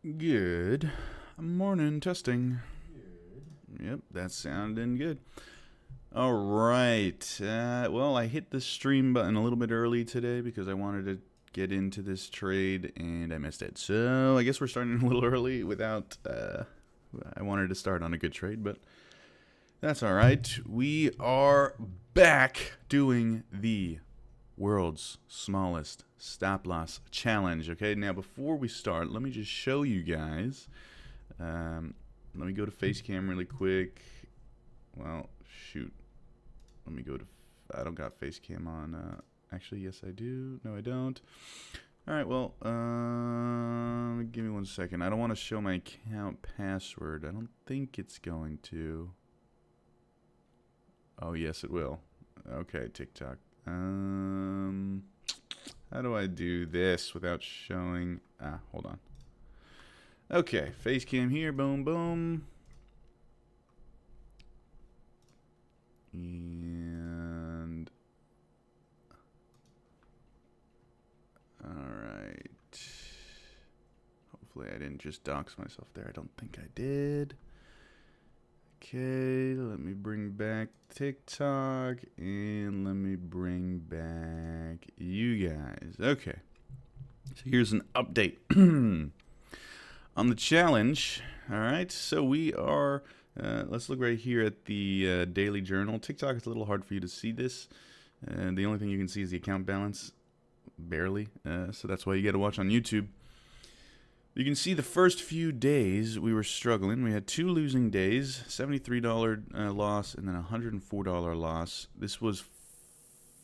Good morning, testing. Yep, that's sounding good. All right. Well, I hit the stream button a little bit early today because I wanted to get into this trade and I missed it. So I guess we're starting a little early without. I wanted to start on a good trade, but that's all right. We are back doing the world's smallest stop loss challenge. Okay, now before we start, let me just show you guys. Let me go to Facecam really quick. Well, shoot. Let me go to. I don't got Facecam on. Actually, yes, I do. No, I don't. All right. Well, give me 1 second. I don't want to show my account password. I don't think it's going to. Oh, yes, it will. Okay, TikTok. How do I do this without showing? Hold on. Okay, face cam here. Boom, boom. And all right. Hopefully, I didn't just dox myself there. I don't think I did. Okay, let me bring back TikTok and let me bring back you guys. Okay, so here's an update on the challenge. All right, so we are, let's look right here at the daily journal. TikTok is a little hard for you to see this. The only thing you can see is the account balance, barely. So that's why you got to watch on YouTube. You can see the first few days we were struggling. We had 2 losing days, $73 loss, and then $104 loss. This was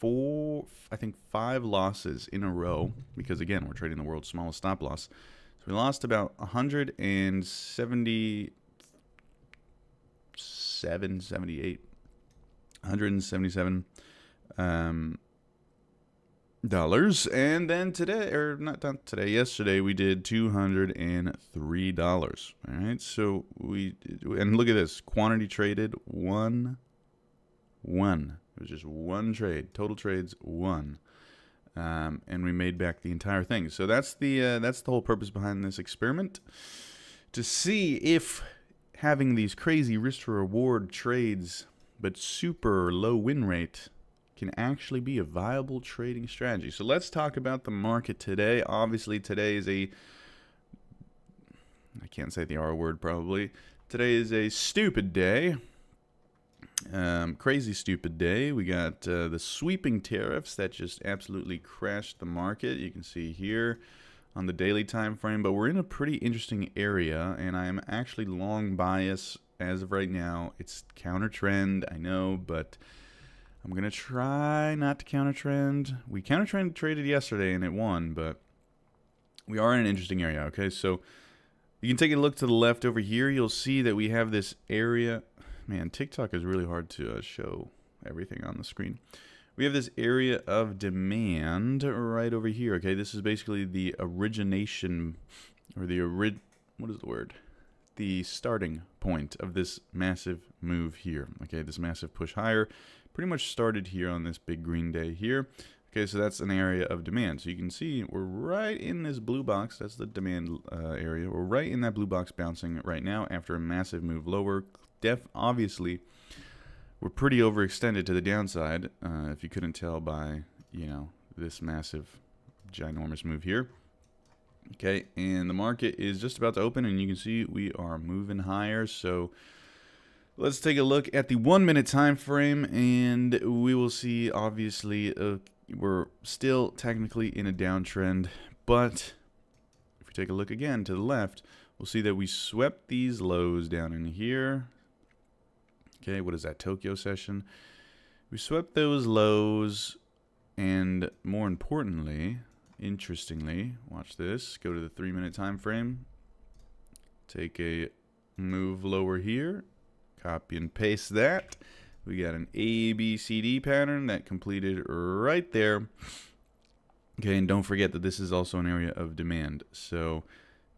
5 losses in a row because, again, we're trading the world's smallest stop loss. So we lost about 177 dollars, and then today, or not today, yesterday we did $203. All right, so and look at this, quantity traded 1. It was just 1 trade, total trades 1, and we made back the entire thing. So that's the whole purpose behind this experiment, to see if having these crazy risk to reward trades but super low win rate can actually be a viable trading strategy. So let's talk about the market today. Obviously, today is I can't say the R word probably. Today is a stupid day. Crazy stupid day. We got the sweeping tariffs that just absolutely crashed the market. You can see here on the daily time frame, but we're in a pretty interesting area, and I'm actually long bias as of right now. It's counter trend, I know, but I'm going to try not to counter trend. We counter trend traded yesterday and it won, but we are in an interesting area, okay? So you can take a look to the left over here. You'll see that we have this area. Man, TikTok is really hard to show everything on the screen. We have this area of demand right over here, okay? This is basically the origination, or what is the word? The starting point of this massive move here, okay? This massive push higher pretty much started here on this big green day here. Okay, so that's an area of demand. So you can see we're right in this blue box. That's the demand area. We're right in that blue box bouncing right now after a massive move lower. Obviously, we're pretty overextended to the downside, if you couldn't tell by, this massive, ginormous move here. Okay, and the market is just about to open, and you can see we are moving higher. So let's take a look at the 1 minute time frame, and we will see, obviously, we're still technically in a downtrend, but if we take a look again to the left, we'll see that we swept these lows down in here. Okay, what is that, Tokyo session? We swept those lows, and more importantly, interestingly, watch this, go to the 3 minute time frame, take a move lower here, copy and paste that. We got an ABCD pattern that completed right there. Okay, and don't forget that this is also an area of demand. So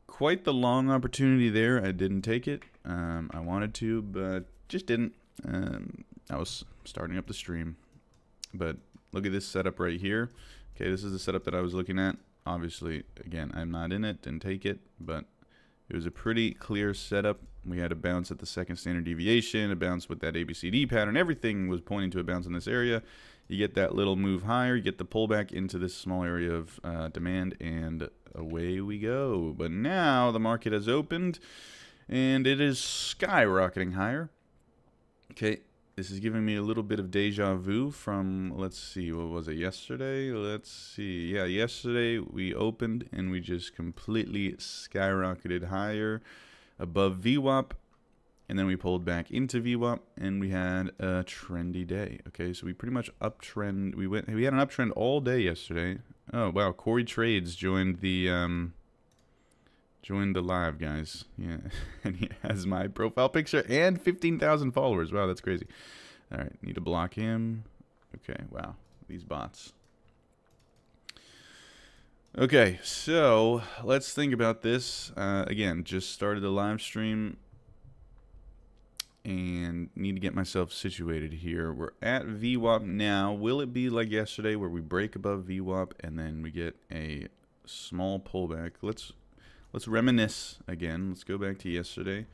quite the long opportunity there. I didn't take it. I wanted to, but just didn't. I was starting up the stream. But look at this setup right here. Okay, this is the setup that I was looking at. Obviously, again, I'm not in it, didn't take it, but It was a pretty clear setup. We had a bounce at the second standard deviation, a bounce with that ABCD pattern. Everything was pointing to a bounce in this area. You get that little move higher, you get the pullback into this small area of demand, and away we go. But now the market has opened, and it is skyrocketing higher. Okay, this is giving me a little bit of deja vu from, let's see, what was it, yesterday? Let's see. Yeah, yesterday we opened, and we just completely skyrocketed higher above VWAP. And then we pulled back into VWAP, and we had a trendy day. Okay, so we pretty much uptrend. We had an uptrend all day yesterday. Oh wow, Corey Trades joined the live, guys. Yeah, and he has my profile picture and 15,000 followers. Wow, that's crazy. All right, need to block him. Okay, wow, these bots. Okay, so let's think about this. Again, just started the live stream and need to get myself situated here. We're at VWAP now. Will it be like yesterday where we break above VWAP and then we get a small pullback? Let's reminisce again. Let's go back to yesterday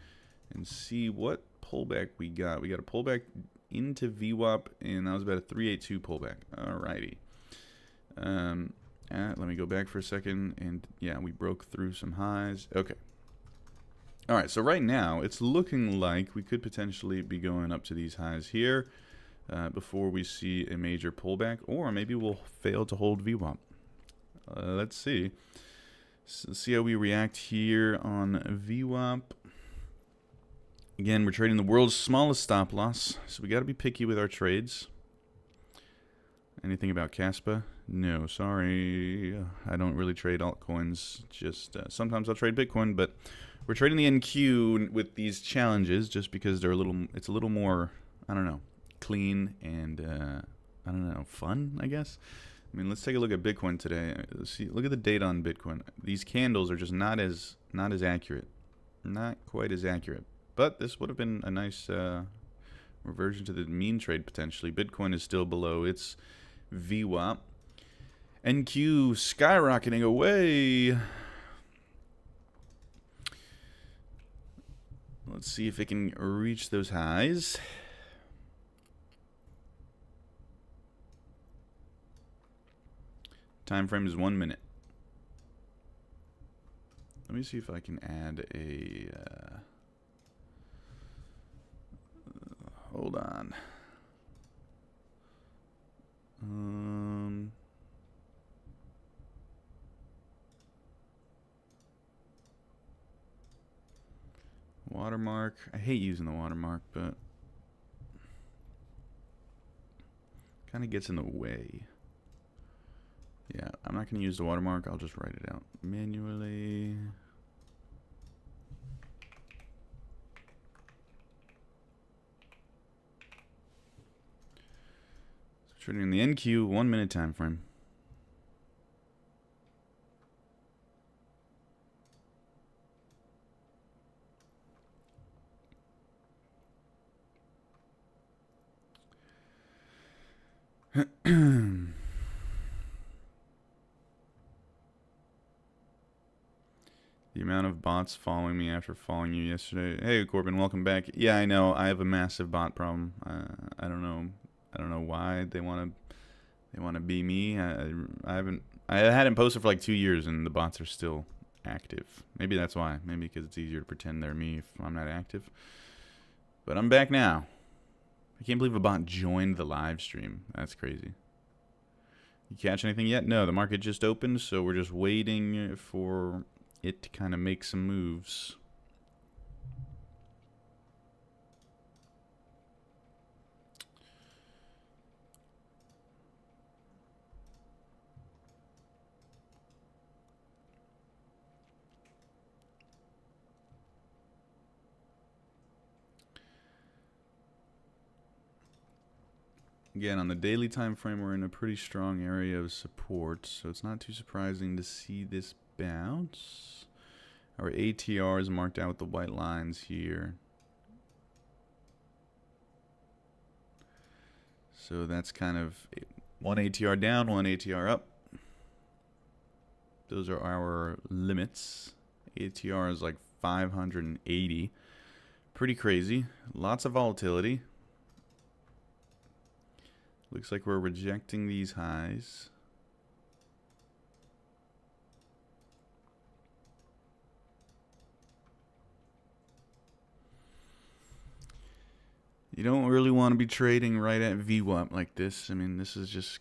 and see what pullback we got. We got a pullback into VWAP, and that was about a 382 pullback. Alrighty. Let me go back for a second, and yeah, we broke through some highs. Okay. All right, so right now, it's looking like we could potentially be going up to these highs here before we see a major pullback, or maybe we'll fail to hold VWAP. Let's see. So let's see how we react here on VWAP. Again, we're trading the world's smallest stop loss, so we got to be picky with our trades. Anything about Caspa? No, sorry. I don't really trade altcoins. Just sometimes I'll trade Bitcoin, but we're trading the NQ with these challenges just because they're it's a little more, I don't know, clean and I don't know, fun, I guess. I mean, let's take a look at Bitcoin today. Let's see, look at the data on Bitcoin. These candles are just not as accurate, not quite as accurate. But this would have been a nice reversion to the mean trade potentially. Bitcoin is still below its VWAP. NQ skyrocketing away. Let's see if it can reach those highs. Time frame is 1 minute. Let me see if I can add a hold on. Watermark. I hate using the watermark, but kind of gets in the way. Yeah, I'm not going to use the watermark. I'll just write it out manually. So trading in the NQ 1 minute time frame. The amount of bots following me after following you yesterday. Hey Corbin, welcome back. Yeah, I know. I have a massive bot problem. I don't know why they want to be me. I hadn't posted for like 2 years and the bots are still active. Maybe that's why. Maybe because it's easier to pretend they're me if I'm not active. But I'm back now. I can't believe a bot joined the live stream. That's crazy. You catch anything yet? No, the market just opened, so we're just waiting for it to kind of make some moves. Again, on the daily time frame, we're in a pretty strong area of support, so it's not too surprising to see this bounce. Our ATR is marked out with the white lines here. So that's kind of one ATR down, one ATR up. Those are our limits. ATR is like 580. Pretty crazy. Lots of volatility. Looks like we're rejecting these highs. You don't really want to be trading right at VWAP like this. I mean, this is just,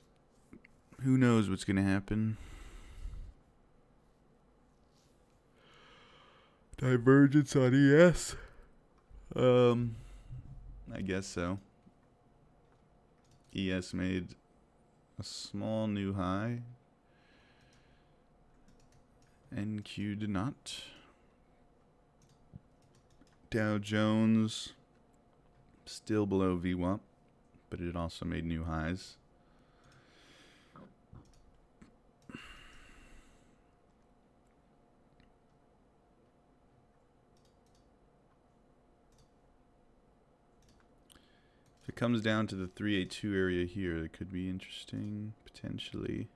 who knows what's going to happen. Divergence on ES. I guess so. ES made a small new high. NQ did not. Dow Jones still below VWAP, but it also made new highs. If it comes down to the 382 area here, it could be interesting, potentially.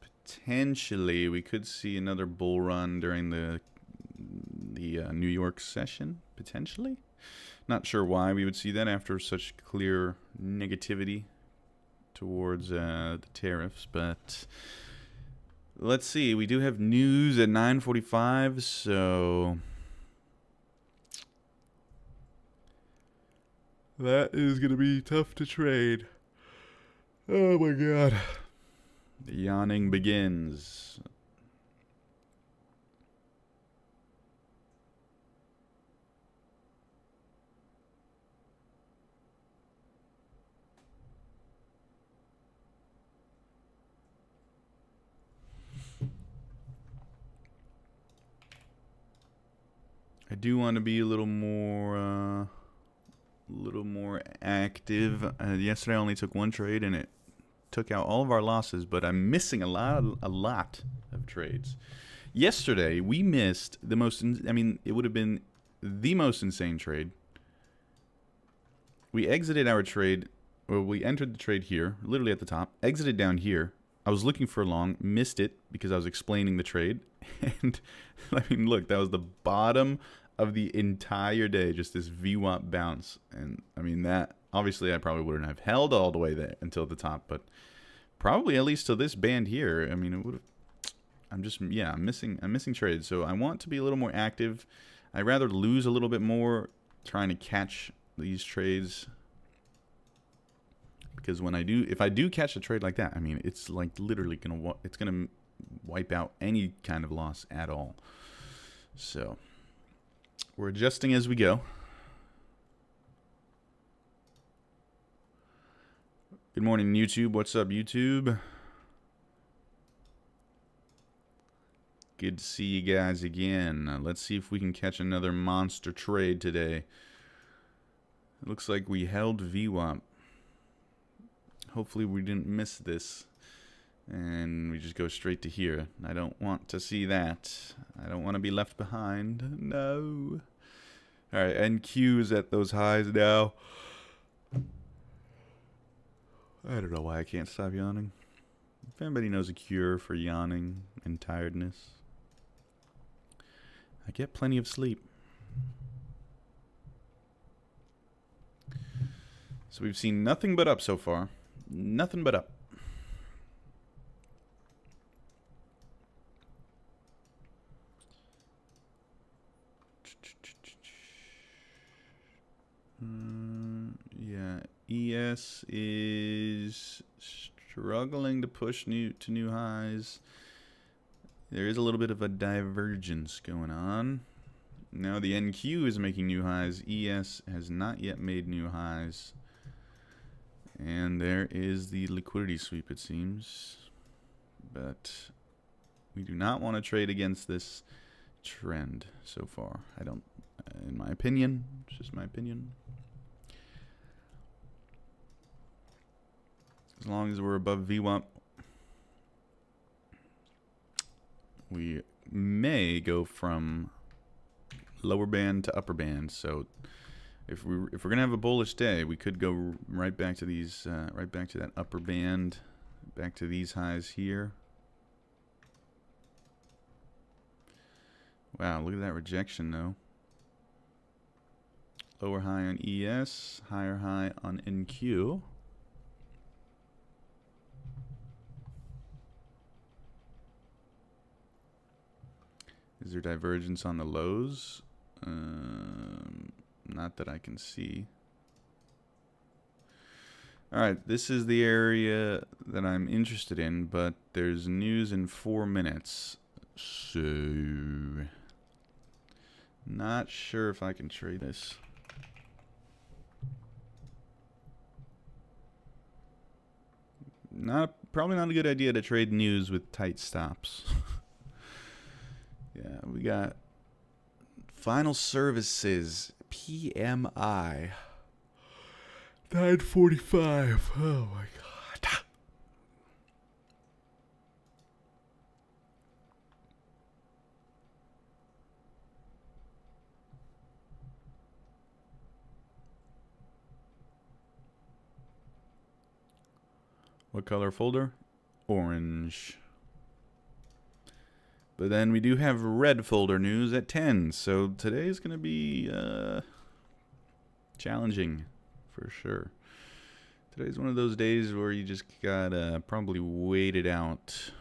Potentially, we could see another bull run during the New York session, potentially. Not sure why we would see that after such clear negativity towards the tariffs, but let's see. We do have news at 9:45, so that is going to be tough to trade. Oh my god. The yawning begins. I do want to be a little more active. Yesterday I only took one trade and it took out all of our losses, but I'm missing a lot of trades. Yesterday we missed the most, I mean, it would have been the most insane trade. We exited our trade, or we entered the trade here, literally at the top, exited down here. I was looking for a long, missed it because I was explaining the trade. And I mean, look, that was the bottom of the entire day, just this VWAP bounce. And I mean, that obviously I probably wouldn't have held all the way there until the top, but probably at least to this band here. I mean, it would have. I'm missing trades. So I want to be a little more active. I'd rather lose a little bit more trying to catch these trades. Because when if I do catch a trade like that, I mean, it's like literally gonna wipe out any kind of loss at all. So we're adjusting as we go. Good morning, YouTube. What's up, YouTube? Good to see you guys again. Let's see if we can catch another monster trade today. It looks like we held VWAP. Hopefully we didn't miss this and we just go straight to here. I don't want to see that. I don't want to be left behind. No. All right, NQ is at those highs now. I don't know why I can't stop yawning. If anybody knows a cure for yawning and tiredness, I get plenty of sleep. So we've seen nothing but up so far. Nothing but up. Yeah, ES is struggling to push to new highs. There is a little bit of a divergence going on. Now the NQ is making new highs. ES has not yet made new highs. And there is the liquidity sweep, it seems. But we do not want to trade against this trend so far. I don't, in my opinion, it's just my opinion. As long as we're above VWAP, we may go from lower band to upper band. So if we're gonna have a bullish day, we could go right back to these, right back to that upper band, back to these highs here. Wow, look at that rejection though. Lower high on ES, higher high on NQ. Is there divergence on the lows? Not that I can see. Alright, this is the area that I'm interested in, but there's news in 4 minutes. So, not sure if I can trade this. Probably not a good idea to trade news with tight stops. Yeah, we got final services, PMI. 9:45. Oh my god. What color folder? Orange. But then we do have red folder news at 10. So today's going to be challenging for sure. Today's one of those days where you just gotta probably wait it out.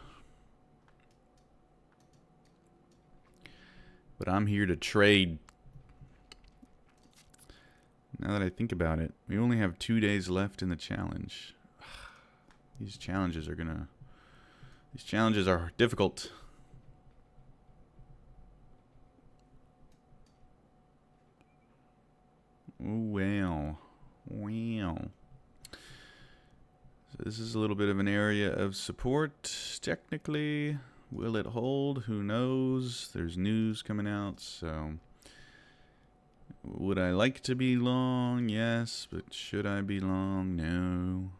But I'm here to trade. Now that I think about it, we only have 2 days left in the challenge. These challenges are difficult. Oh, wow. Wow. So this is a little bit of an area of support. Technically, will it hold? Who knows? There's news coming out, so would I like to be long? Yes, but should I be long? No.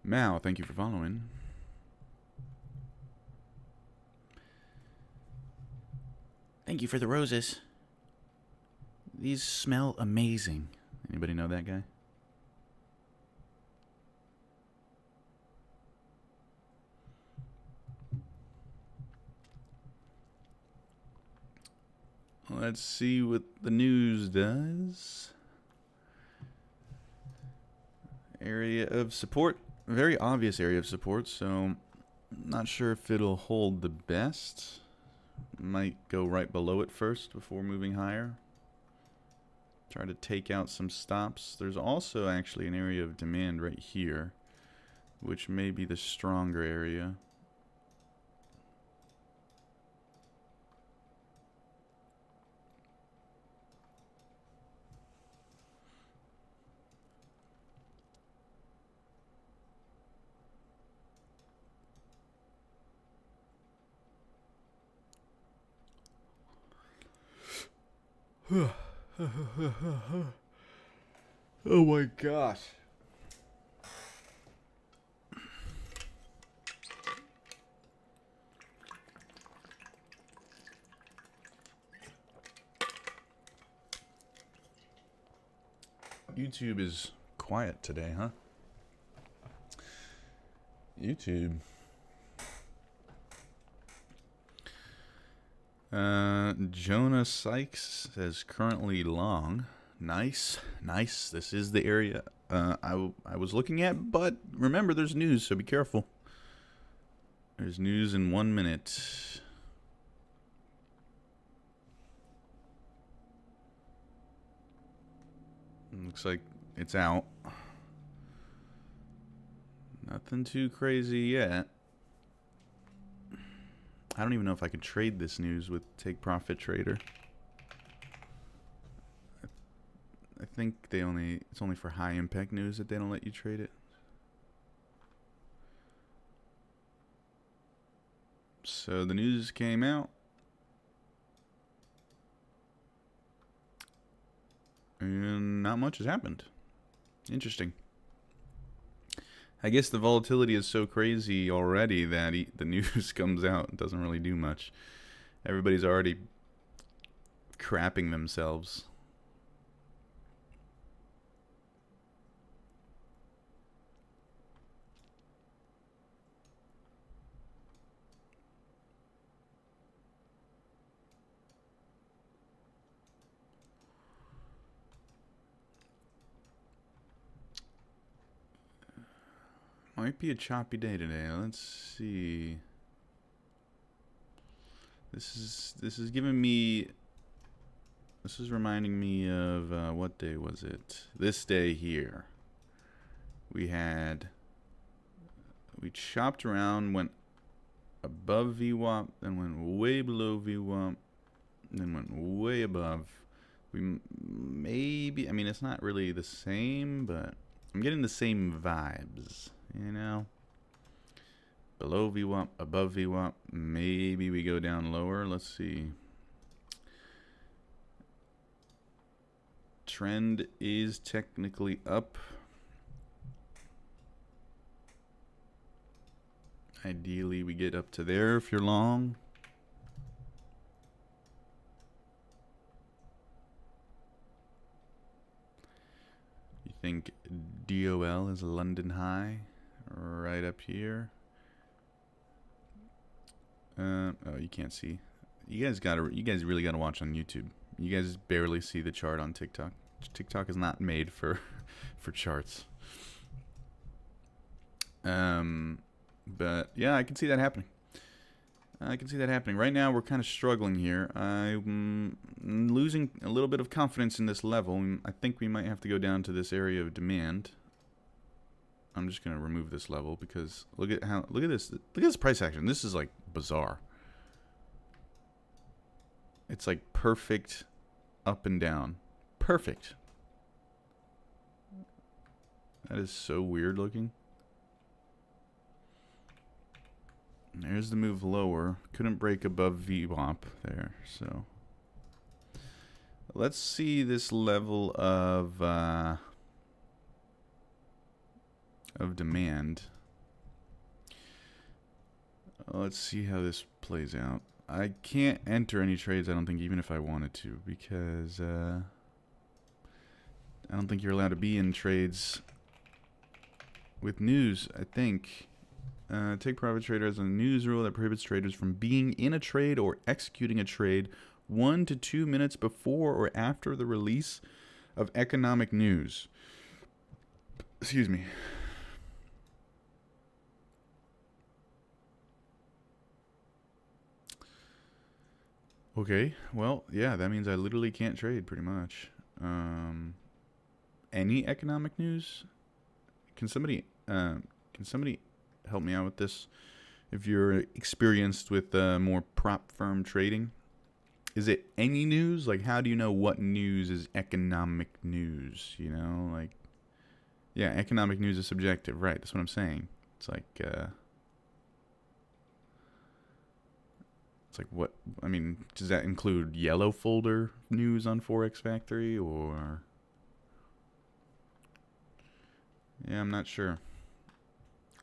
Mao, thank you for following. Thank you for the roses. These smell amazing. Anybody know that guy? Let's see what the news does. Area of support. Very obvious area of support, so not sure if it'll hold the best. Might go right below it first before moving higher. Try to take out some stops. There's also actually an area of demand right here, which may be the stronger area. Oh my gosh. YouTube is quiet today, huh? YouTube. Jonah Sykes says currently long. Nice. This is the area I was looking at, but remember there's news, so be careful. There's news in 1 minute. Looks like it's out. Nothing too crazy yet. I don't even know if I could trade this news with Take Profit Trader. I think it's only for high impact news that they don't let you trade it. So the news came out. And not much has happened. Interesting. I guess the volatility is so crazy already that the news comes out and doesn't really do much. Everybody's already crapping themselves. Might be a choppy day today. Let's see. This is giving me. This is reminding me of what day was it? This day here. We chopped around, went above VWAP, then went way below VWAP, then went way above. We maybe, I mean, it's not really the same, but I'm getting the same vibes. You know, below VWAP, above VWAP, maybe we go down lower. Let's see. Trend is technically up. Ideally, we get up to there if you're long. You think DOL is a London high? Right up here. Oh, you can't see. You guys really gotta watch on YouTube. You guys barely see the chart on TikTok. TikTok is not made for charts. But yeah, I can see that happening. Right now, we're kind of struggling here. I'm losing a little bit of confidence in this level. I think we might have to go down to this area of demand. I'm just gonna remove this level because look at this price action. This is like bizarre. It's like perfect up and down. Perfect. That is so weird looking. There's the move lower. Couldn't break above VWAP there, so let's see this level of demand. Let's see how this plays out. I can't enter any trades, I don't think, even if I wanted to, because I don't think you're allowed to be in trades with news, I think. Take Profit Trader as a news rule that prohibits traders from being in a trade or executing a trade 1 to 2 minutes before or after the release of economic news. Excuse me. Okay, well, yeah, that means I literally can't trade pretty much. Any economic news? Can somebody help me out with this? If you're experienced with more prop firm trading, is it any news? Like, how do you know what news is economic news? You know, like, yeah, economic news is subjective, right? That's what I'm saying. It's like what? I mean, does that include yellow folder news on Forex Factory, or? Yeah, I'm not sure.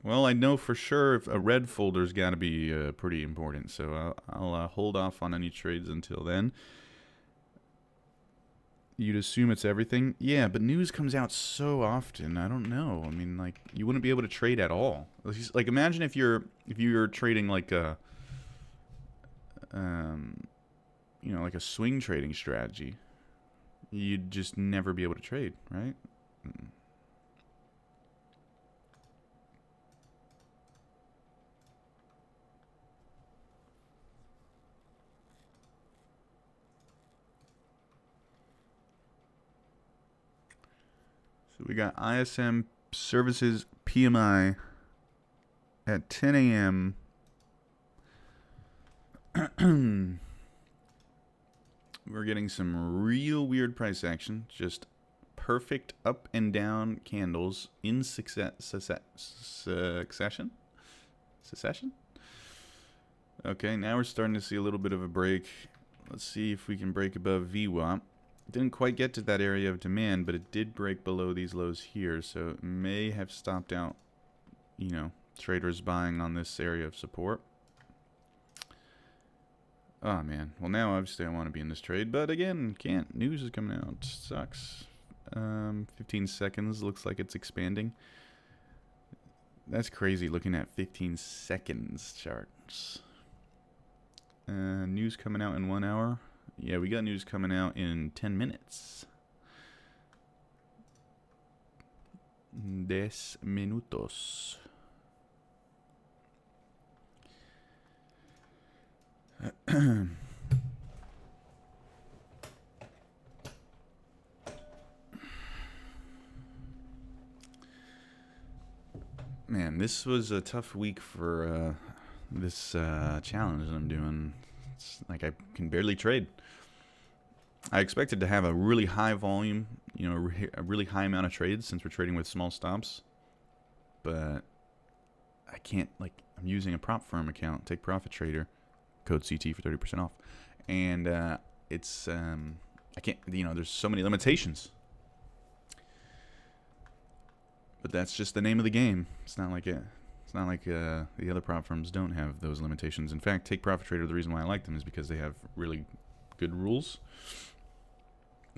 Well, I know for sure if a red folder's got to be pretty important, so I'll hold off on any trades until then. You'd assume it's everything? Yeah, but news comes out so often. I don't know. I mean, like, you wouldn't be able to trade at all. Like, imagine if you're trading like a you know, like a swing trading strategy. You'd just never be able to trade, right? So we got ISM Services PMI at 10 a.m. We're getting some real weird price action. Just perfect up and down candles in succession. Okay, now we're starting to see a little bit of a break. Let's see if we can break above VWAP. Didn't quite get to that area of demand, but it did break below these lows here, so it may have stopped out you know, traders buying on this area of support. Oh man, well now obviously I want to be in this trade, but again, can't. News is coming out, sucks. 15 seconds, looks like it's expanding. That's crazy looking at 15 seconds charts. News coming out in 1 hour. Yeah, we got news coming out in 10 minutes. 10 minutos. Man, this was a tough week for this challenge that I'm doing. It's like I can barely trade. I expected to have a really high volume, you know, a really high amount of trades since we're trading with small stops. But I can't, like, I'm using a prop firm account, Take Profit Trader, code CT for 30% off. And it's, I can't, you know, there's so many limitations. But that's just the name of the game. It's not like the other prop firms don't have those limitations. In fact, Take Profit Trader, the reason why I like them is because they have really good rules.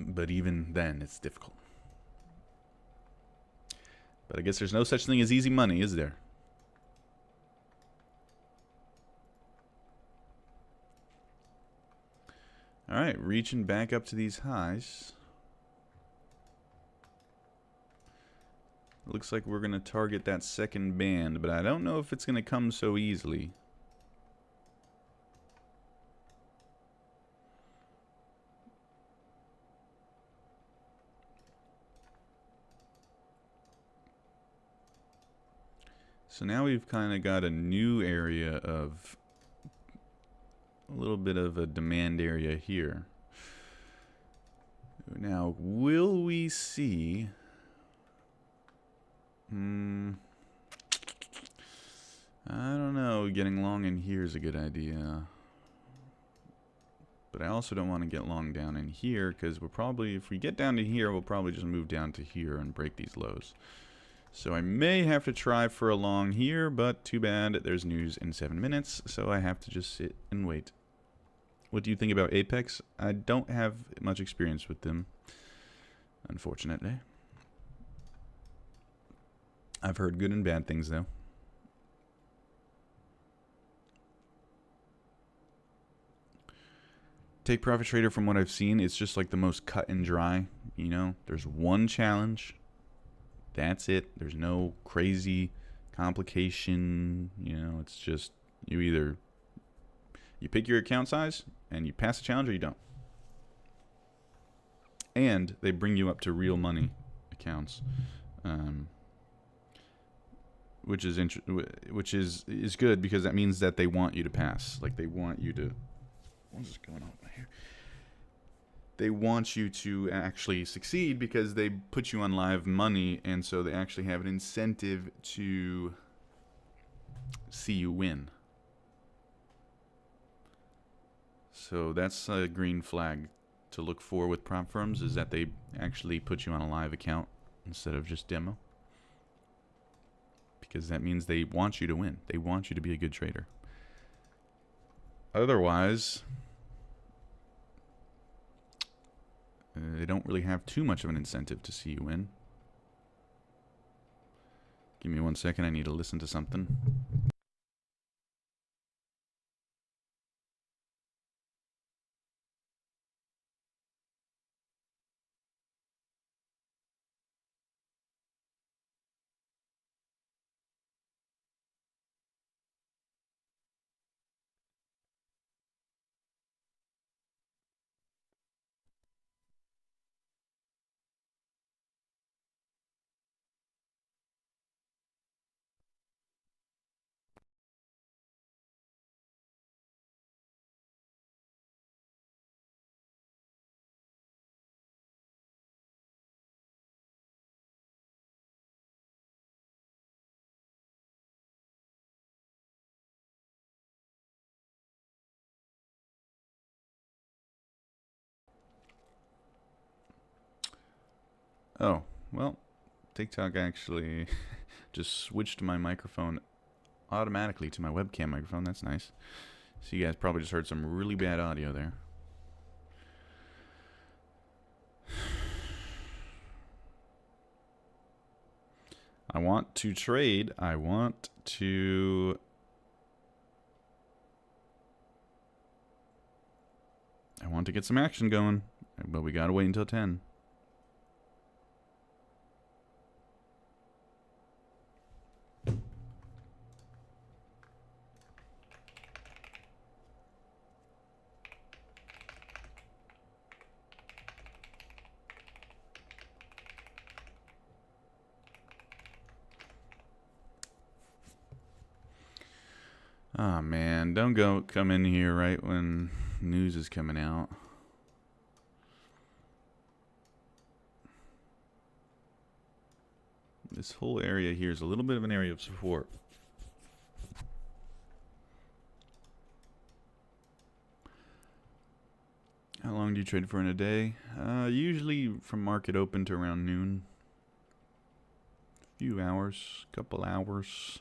But even then, it's difficult. But I guess there's no such thing as easy money, is there? All right, reaching back up to these highs. Looks like we're going to target that second band, but I don't know if it's going to come so easily. So now we've kind of got a new area of a little bit of a demand area here. Now, will we see... I don't know. Getting long in here is a good idea. But I also don't want to get long down in here because we're probably, if we get down to here, we'll probably just move down to here and break these lows. So I may have to try for a long here, but too bad. There's news in 7 minutes, so I have to just sit and wait. What do you think about Apex? I don't have much experience with them, unfortunately. I've heard good and bad things, though. Take Profit Trader, from what I've seen, it's just like the most cut and dry. You know, there's one challenge. That's it. There's no crazy complication. You know, it's just you either you pick your account size and you pass the challenge or you don't. And they bring you up to real money accounts, which is good because that means that they want you to pass. Like they want you to. What's going on here? They want you to actually succeed because they put you on live money, and so they actually have an incentive to see you win. So that's a green flag to look for with prop firms, is that they actually put you on a live account instead of just demo. Because that means they want you to win. They want you to be a good trader. Otherwise, they don't really have too much of an incentive to see you win. Give me 1 second. I need to listen to something. Oh, well, TikTok actually just switched my microphone automatically to my webcam microphone. That's nice. So you guys probably just heard some really bad audio there. I want to trade. I want to get some action going, but we gotta wait until 10. Oh man, don't come in here right when news is coming out. This whole area here is a little bit of an area of support. How long do you trade for in a day? Usually from market open to around noon. A few hours, couple hours.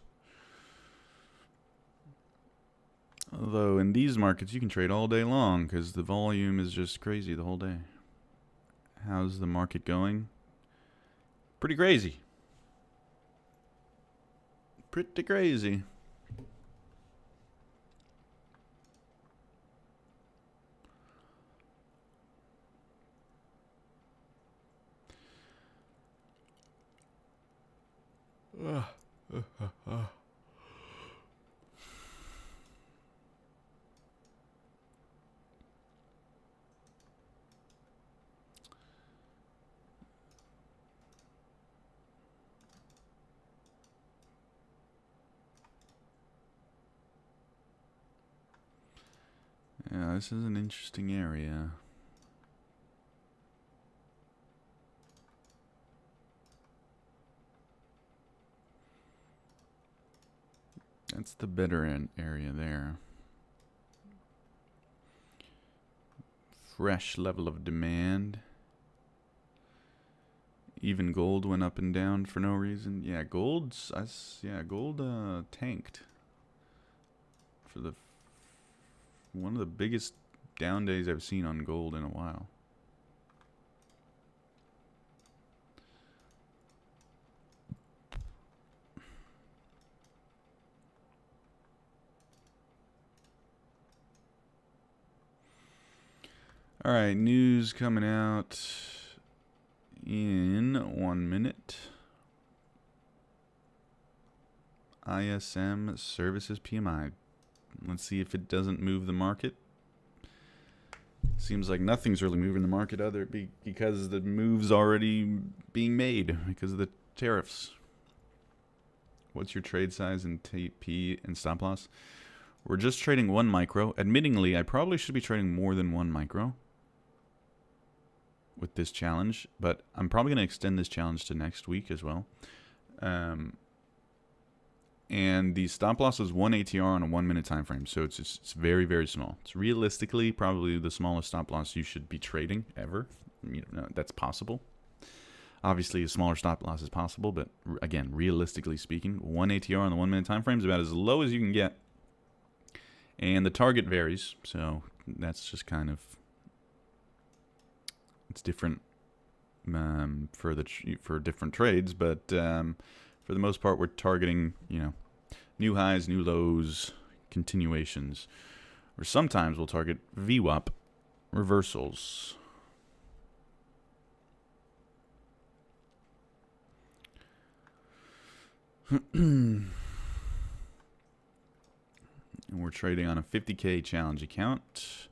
Although in these markets you can trade all day long because the volume is just crazy the whole day. How's the market going? Pretty crazy. Pretty crazy. Yeah, this is an interesting area. That's the better end area there. Fresh level of demand. Even gold went up and down for no reason. Yeah, gold tanked for the one of the biggest down days I've seen on gold in a while. All right, news coming out in 1 minute. ISM services PMI. Let's see if it doesn't move the market. Seems like nothing's really moving the market because the move's already being made because of the tariffs. What's your trade size in TP and stop loss? We're just trading 1 micro. Admittingly, I probably should be trading more than 1 micro with this challenge, but I'm probably going to extend this challenge to next week as well. And the stop loss is 1 ATR on a 1 minute time frame, so it's very, very small. It's realistically probably the smallest stop loss you should be trading ever. You know, that's possible. Obviously, a smaller stop loss is possible, but again, realistically speaking, 1 ATR on the 1 minute time frame is about as low as you can get. And the target varies, so that's just kind of, it's different for different trades, but for the most part, we're targeting, you know, new highs, new lows, continuations, or sometimes we'll target VWAP reversals. And we're trading on a 50K challenge account.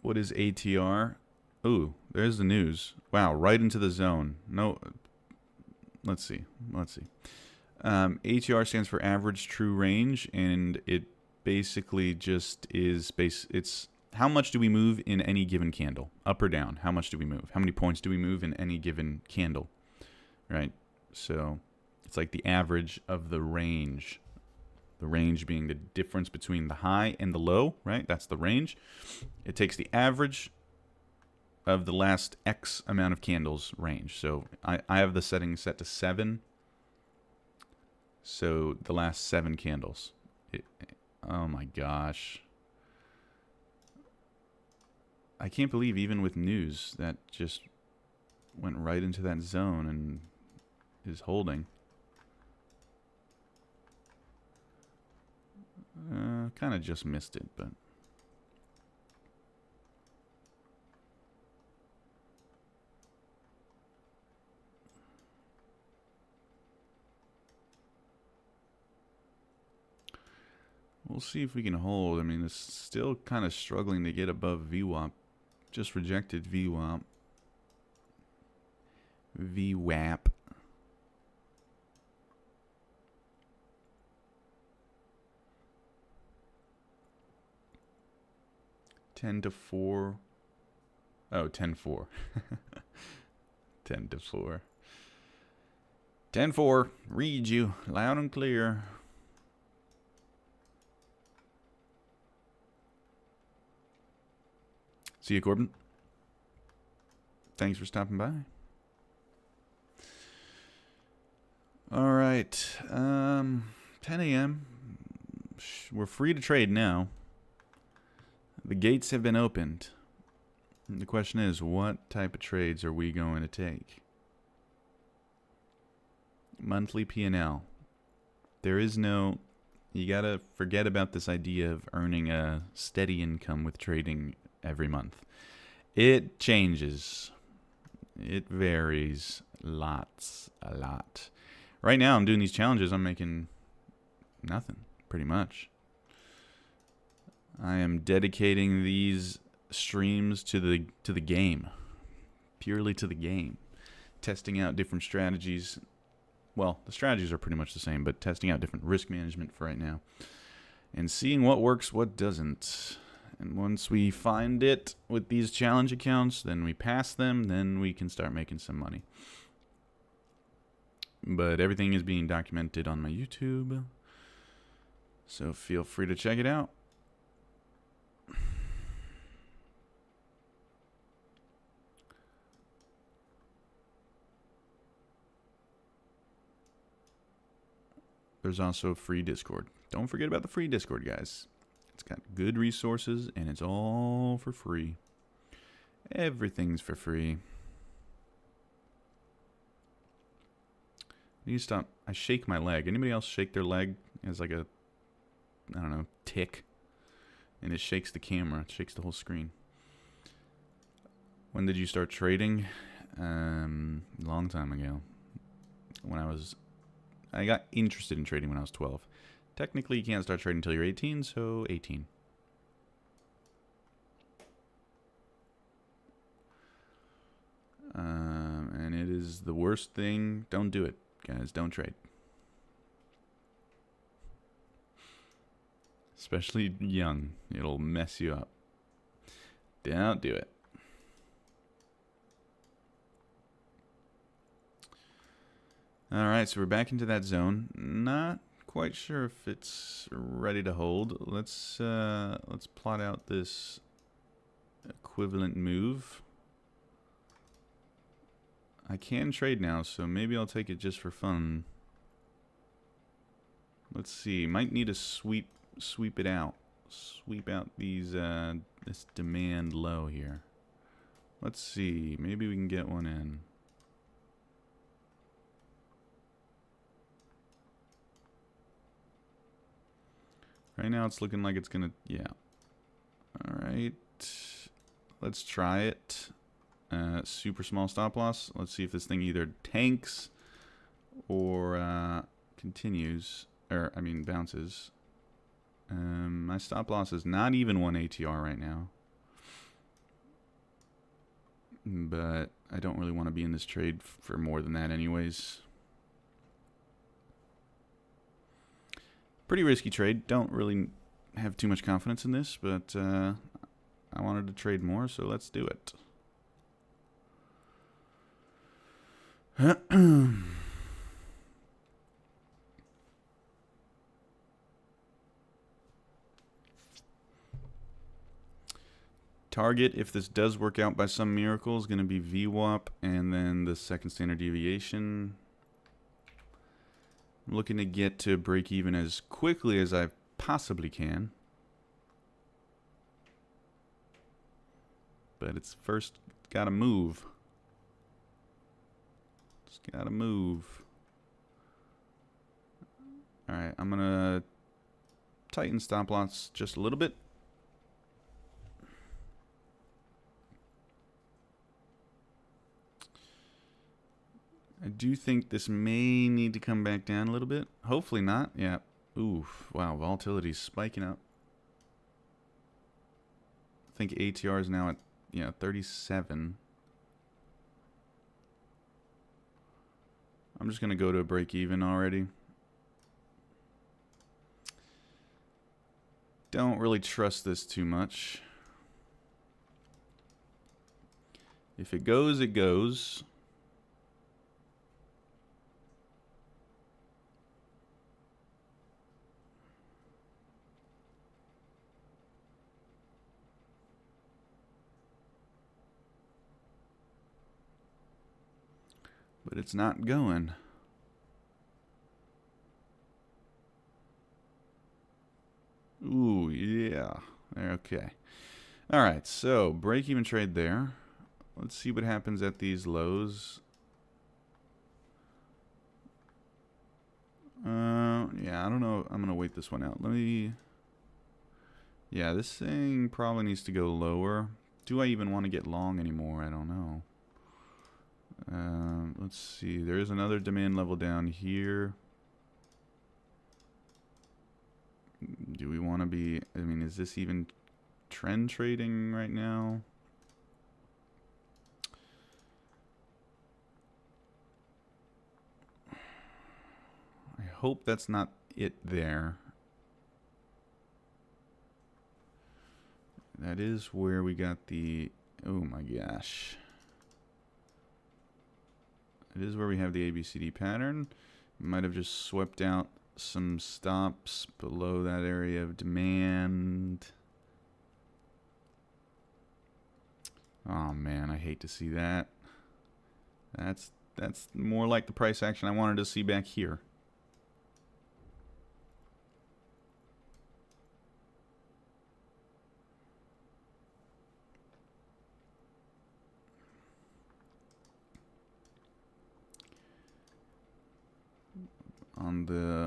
What is ATR? Ooh, there's the news. Wow, right into the zone. No, let's see. ATR stands for average true range, and it basically just is it's how much do we move in any given candle, up or down? How much do we move? How many points do we move in any given candle? Right. So it's like the average of the range. The range being the difference between the high and the low, right? That's the range. It takes the average of the last X amount of candles range. So I have the setting set to 7. So the last 7 candles. Oh my gosh. I can't believe even with news that just went right into that zone and is holding. Kind of just missed it, but we'll see if we can hold. I mean, it's still kind of struggling to get above VWAP. Just rejected VWAP. VWAP. $10-4. Oh, 10-4. 10-4. 10-4. Read you loud and clear. See you, Corbin. Thanks for stopping by. All right. 10 a.m. We're free to trade now. The gates have been opened. The question is, what type of trades are we going to take? Monthly P&L. There is no... You gotta forget about this idea of earning a steady income with trading every month. It changes. It varies a lot. Right now, I'm doing these challenges. I'm making nothing, pretty much. I am dedicating these streams to the game, purely to the game, testing out different strategies. Well, the strategies are pretty much the same, but testing out different risk management for right now, and seeing what works, what doesn't. And once we find it with these challenge accounts, then we pass them, then we can start making some money. But everything is being documented on my YouTube, so feel free to check it out. There's also a free Discord. Don't forget about the free Discord, guys. It's got good resources, and it's all for free. Everything's for free. I need to stop. I shake my leg. Anybody else shake their leg as like a, I don't know, tick? And it shakes the camera. It shakes the whole screen. When did you start trading? A long time ago. When I got interested in trading when I was 12. Technically, you can't start trading until you're 18, so 18. And it is the worst thing. Don't do it, guys. Don't trade. Especially young. It'll mess you up. Don't do it. Alright, so we're back into that zone. Not quite sure if it's ready to hold. Let's plot out this equivalent move. I can trade now, so maybe I'll take it just for fun. Let's see. Might need to sweep it out. Sweep out these this demand low here. Let's see. Maybe we can get one in. Right now it's looking like it's gonna, yeah. Alright. Let's try it. Super small stop loss. Let's see if this thing either tanks or continues, or I mean bounces. My stop loss is not even 1 ATR right now. But I don't really want to be in this trade for more than that anyways. Pretty risky trade. Don't really have too much confidence in this, but I wanted to trade more, so let's do it. Target, if this does work out by some miracle, is going to be VWAP and then the second standard deviation. I'm looking to get to break even as quickly as I possibly can. But it's first got to move. It's got to move. Alright, I'm going to tighten stop loss just a little bit. I do think this may need to come back down a little bit. Hopefully not. Yeah. Oof. Wow, volatility's spiking up. I think ATR is now at 37. I'm just going to go to a break even already. Don't really trust this too much. If it goes, it goes. But it's not going. Ooh, yeah. Okay. All right, so break-even trade there. Let's see what happens at these lows. Yeah, I don't know. I'm going to wait this one out. Yeah, this thing probably needs to go lower. Do I even want to get long anymore? I don't know. Let's see. There is another demand level down here. Do we want to be... I mean, is this even trend trading right now? I hope that's not it there. That is where we got the... Oh my gosh. It is where we have the ABCD pattern. Might have just swept out some stops below that area of demand. Oh man, I hate to see that. That's more like the price action I wanted to see back here.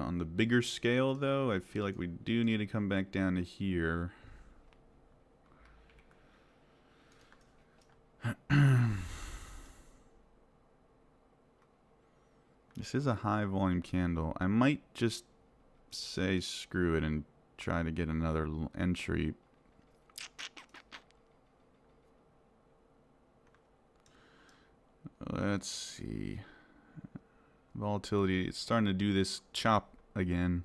On the bigger scale though, I feel like we do need to come back down to here. This is a high volume candle. I might just say screw it and try to get another entry. Let's see. Volatility, it's starting to do this chop again.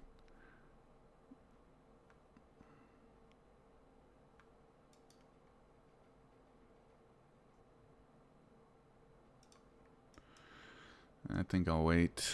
I think I'll wait.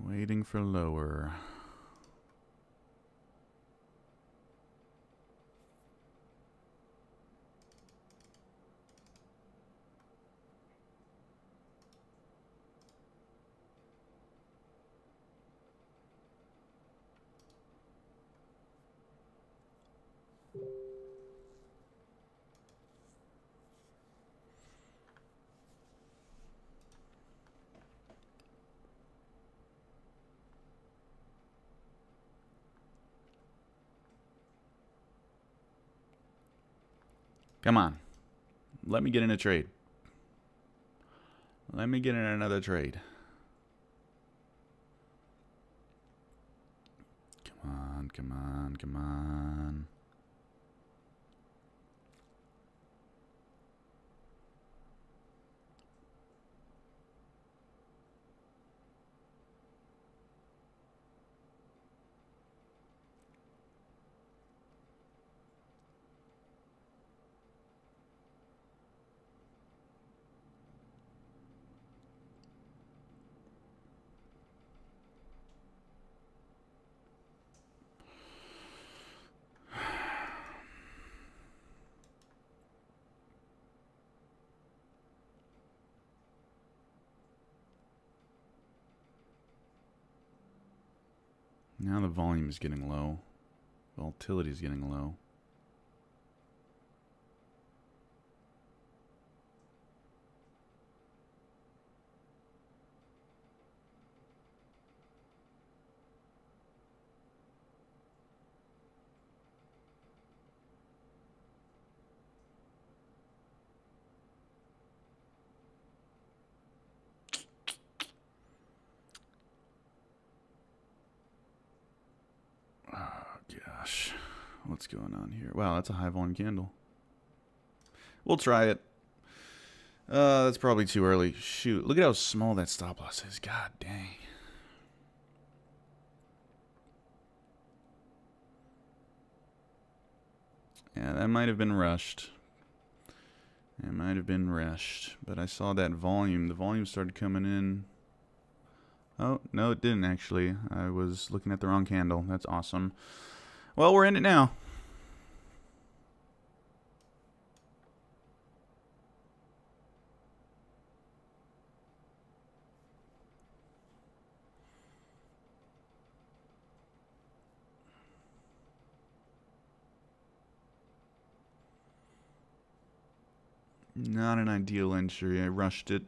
Waiting for lower. Come on. Let me get in a trade. Let me get in another trade. Come on, come on, come on. Now the volume is getting low. Volatility is getting low. Gosh, what's going on here? Wow, that's a high volume candle. We'll try it. That's probably too early. Shoot, look at how small that stop loss is. God dang. Yeah, that might have been rushed. It might have been rushed, but I saw that volume. The volume started coming in. Oh, no, it didn't actually. I was looking at the wrong candle. That's awesome. Well, we're in it now. Not an ideal entry. I rushed it.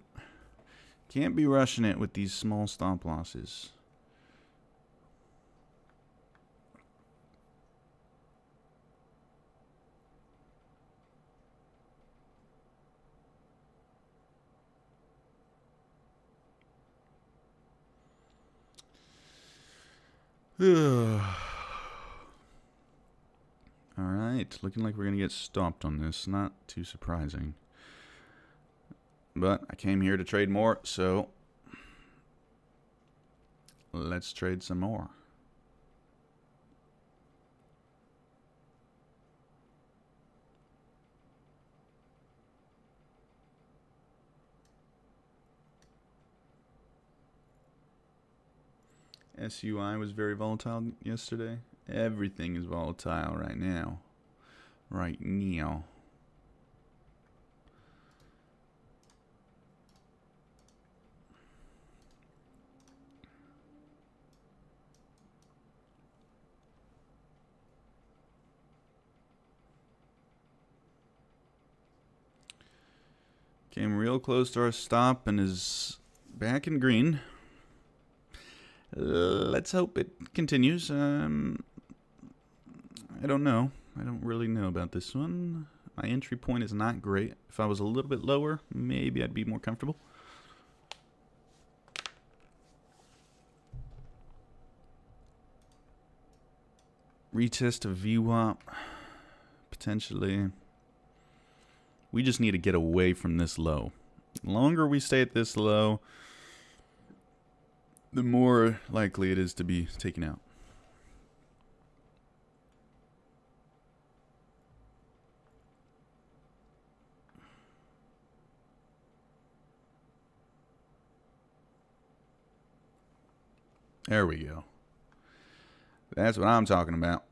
Can't be rushing it with these small stop losses. Alright, looking like we're going to get stopped on this. Not too surprising. But I came here to trade more, so let's trade some more. SUI was very volatile yesterday. Everything is volatile right now. Right now. Came real close to our stop and is back in green. Let's hope it continues. I don't know. I don't really know about this one. My entry point is not great. If I was a little bit lower, maybe I'd be more comfortable. Retest of VWAP. Potentially. We just need to get away from this low. The longer we stay at this low, the more likely it is to be taken out. There we go. That's what I'm talking about.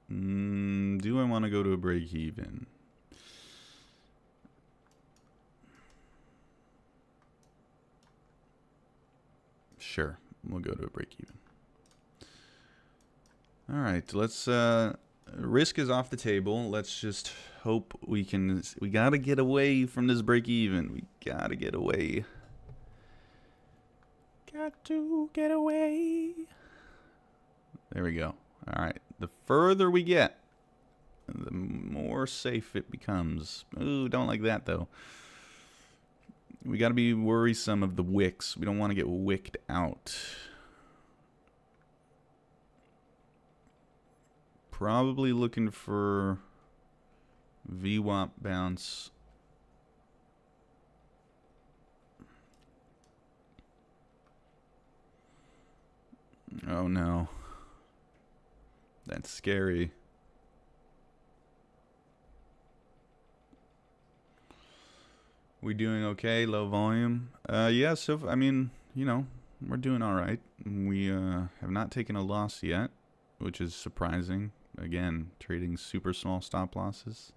Do I want to go to a break even? Sure, we'll go to a break even. All right, let's risk is off the table. Let's just hope we can. We got to get away from this break even. We got to get away. Got to get away. There we go. All right. The further we get, the more safe it becomes. Ooh, don't like that though. We got to be worrisome of the wicks. We don't want to get wicked out. Probably looking for VWAP bounce. Oh no. That's scary. We doing okay? Low volume? Yeah, so, I mean, you know, we're doing all right. We have not taken a loss yet, which is surprising. Again, trading super small stop losses.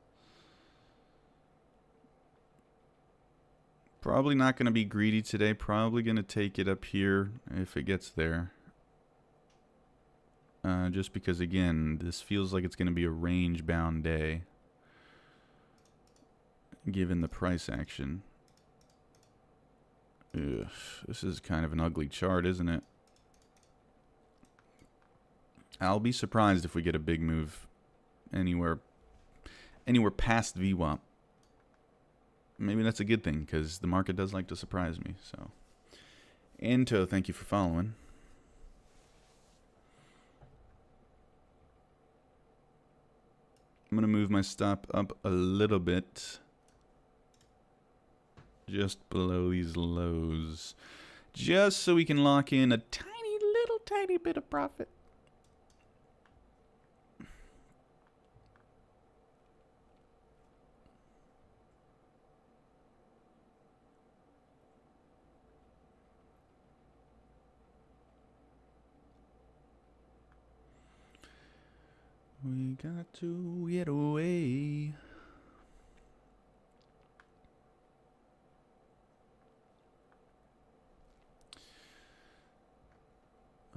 Probably not going to be greedy today. Probably going to take it up here if it gets there. Just because, again, this feels like it's going to be a range-bound day, given the price action. Ugh, this is kind of an ugly chart, isn't it? I'll be surprised if we get a big move anywhere past VWAP. Maybe that's a good thing, because the market does like to surprise me. So, Ento, thank you for following. I'm going to move my stop up a little bit. Just below these lows. Just so we can lock in a tiny bit of profit. We got to get away.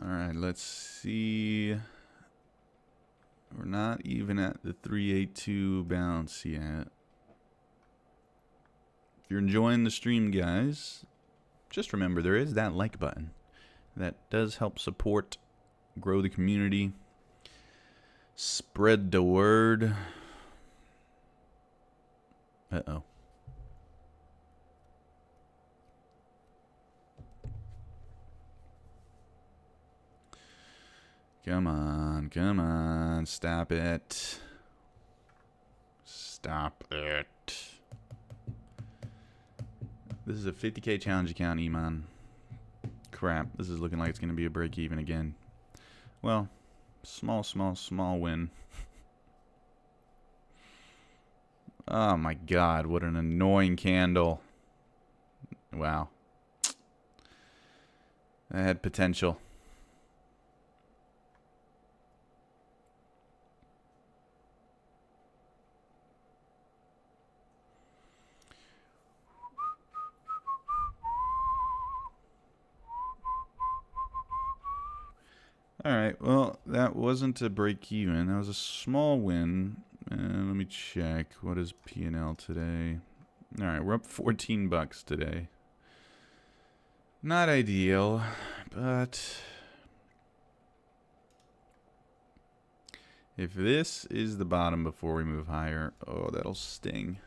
Alright, let's see. We're not even at the 382 bounce yet. If you're enjoying the stream, guys, just remember there is that like button. That does help support, grow the community. Spread the word. Uh-oh. Come on, stop it. Stop it. This is a 50k challenge account, Iman. Crap, this is looking like it's going to be a break even again. Well, small win. Oh my god, what an annoying candle. Wow. That had potential. Alright, well, that wasn't a break even. That was a small win. And let me check. What is P&L today? Alright, we're up 14 bucks today. Not ideal, but if this is the bottom before we move higher, oh, that'll sting.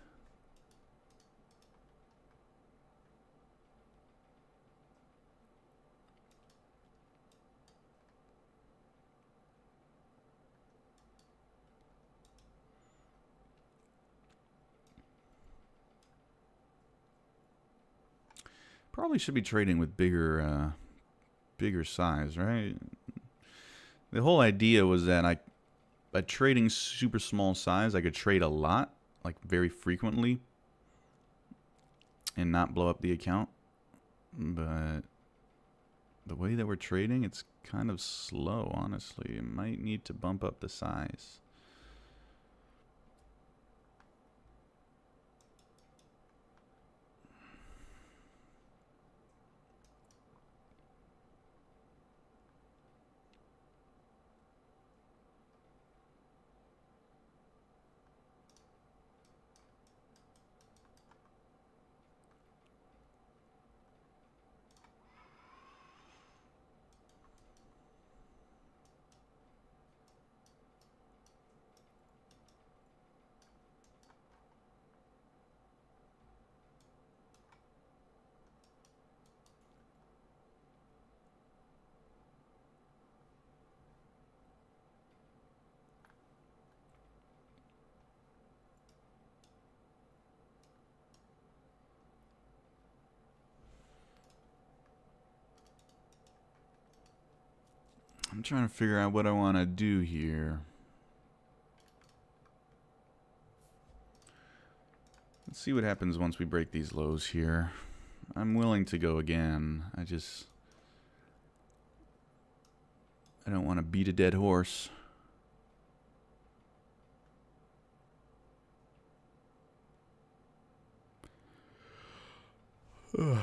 Probably should be trading with bigger size, right? The whole idea was that by trading super small size, I could trade a lot, like very frequently, and not blow up the account. But the way that we're trading, it's kind of slow, honestly. It might need to bump up the size. I'm trying to figure out what I want to do here. Let's see what happens once we break these lows here. I'm willing to go again. I don't want to beat a dead horse. Ugh.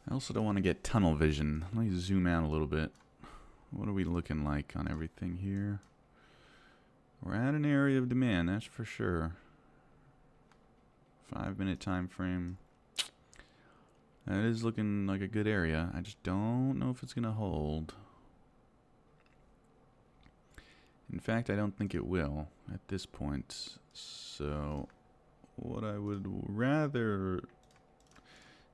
I also don't want to get tunnel vision. Let me zoom out a little bit. What are we looking like on everything here? We're at an area of demand, that's for sure. 5-minute time frame. That is looking like a good area. I just don't know if it's going to hold. In fact, I don't think it will at this point. So, what I would rather...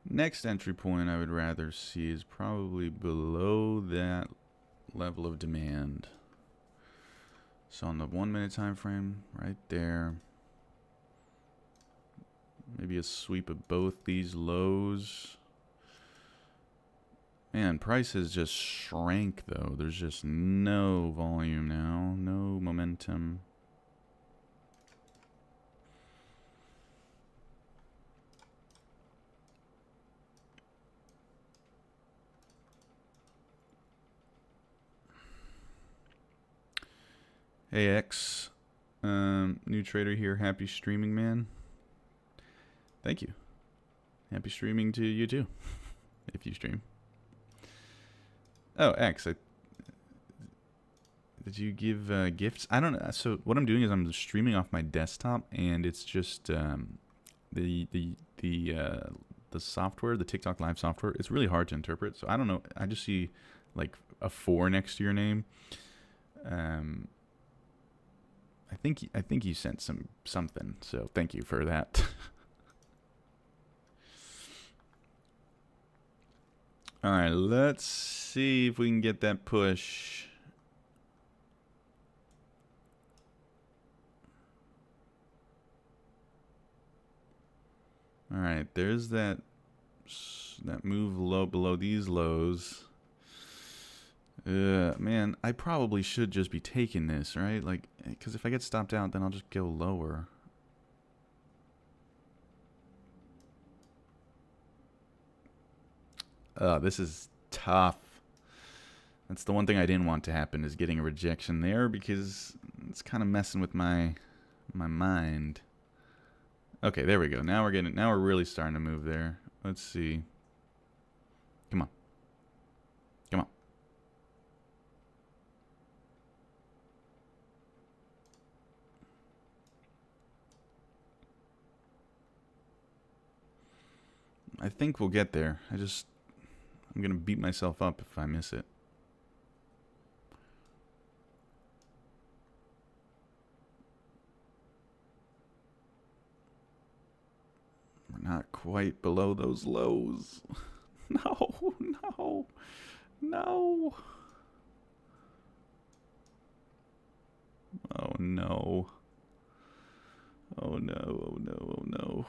Next entry point I would rather see is probably below that level of demand. So on the 1-minute time frame, right there. Maybe a sweep of both these lows. Man, prices just shrank though. There's just no volume now, no momentum. Hey X, new trader here. Happy streaming, man. Thank you. Happy streaming to you too, if you stream. Oh, X, did you give gifts? I don't know. So what I'm doing is I'm streaming off my desktop, and it's just the software, the TikTok Live software. It's really hard to interpret. So I don't know. I just see like a 4 next to your name. I think you sent something, so thank you for that. All right, let's see if we can get that push. All right, there's that move low below these lows. Man, I probably should just be taking this, right? Like, because if I get stopped out, then I'll just go lower. This is tough. That's the one thing I didn't want to happen, is getting a rejection there, because it's kind of messing with my mind. Okay, there we go. Now we're really starting to move there. Let's see. Come on. Come on. I think we'll get there. I'm gonna beat myself up if I miss it. We're not quite below those lows. No, no, no. Oh no. Oh no, oh no, oh no.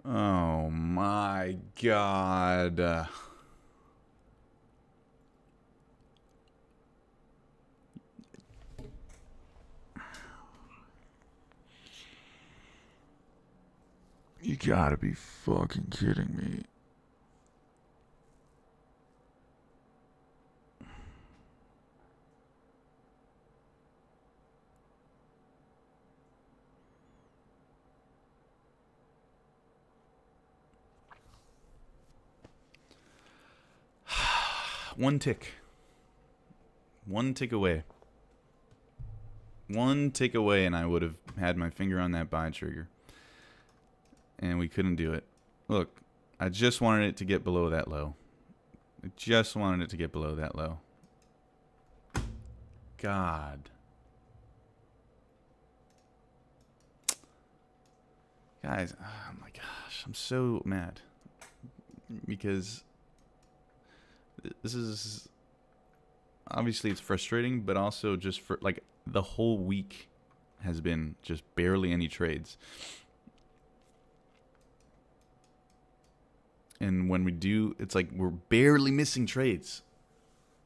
Oh my God. You gotta be fucking kidding me. One tick. One tick away. One tick away, and I would have had my finger on that buy trigger. And we couldn't do it. Look, I just wanted it to get below that low. I just wanted it to get below that low. God. Guys, oh my gosh, I'm so mad. Because this is... Obviously it's frustrating, but also just for, like, the whole week has been just barely any trades. And when we do, it's like we're barely missing trades.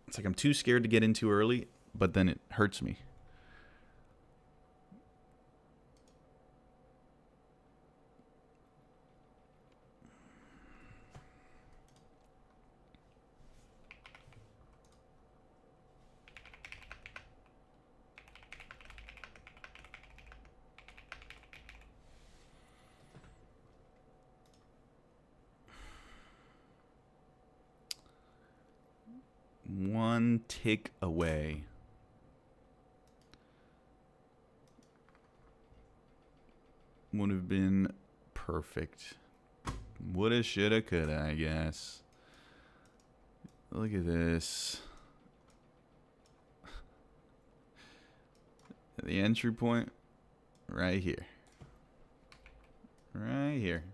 It's like I'm too scared to get in too early, but then it hurts me. One tick away. Would have been perfect. Woulda, shoulda, coulda, I guess. Look at this. The entry point right here. Right here.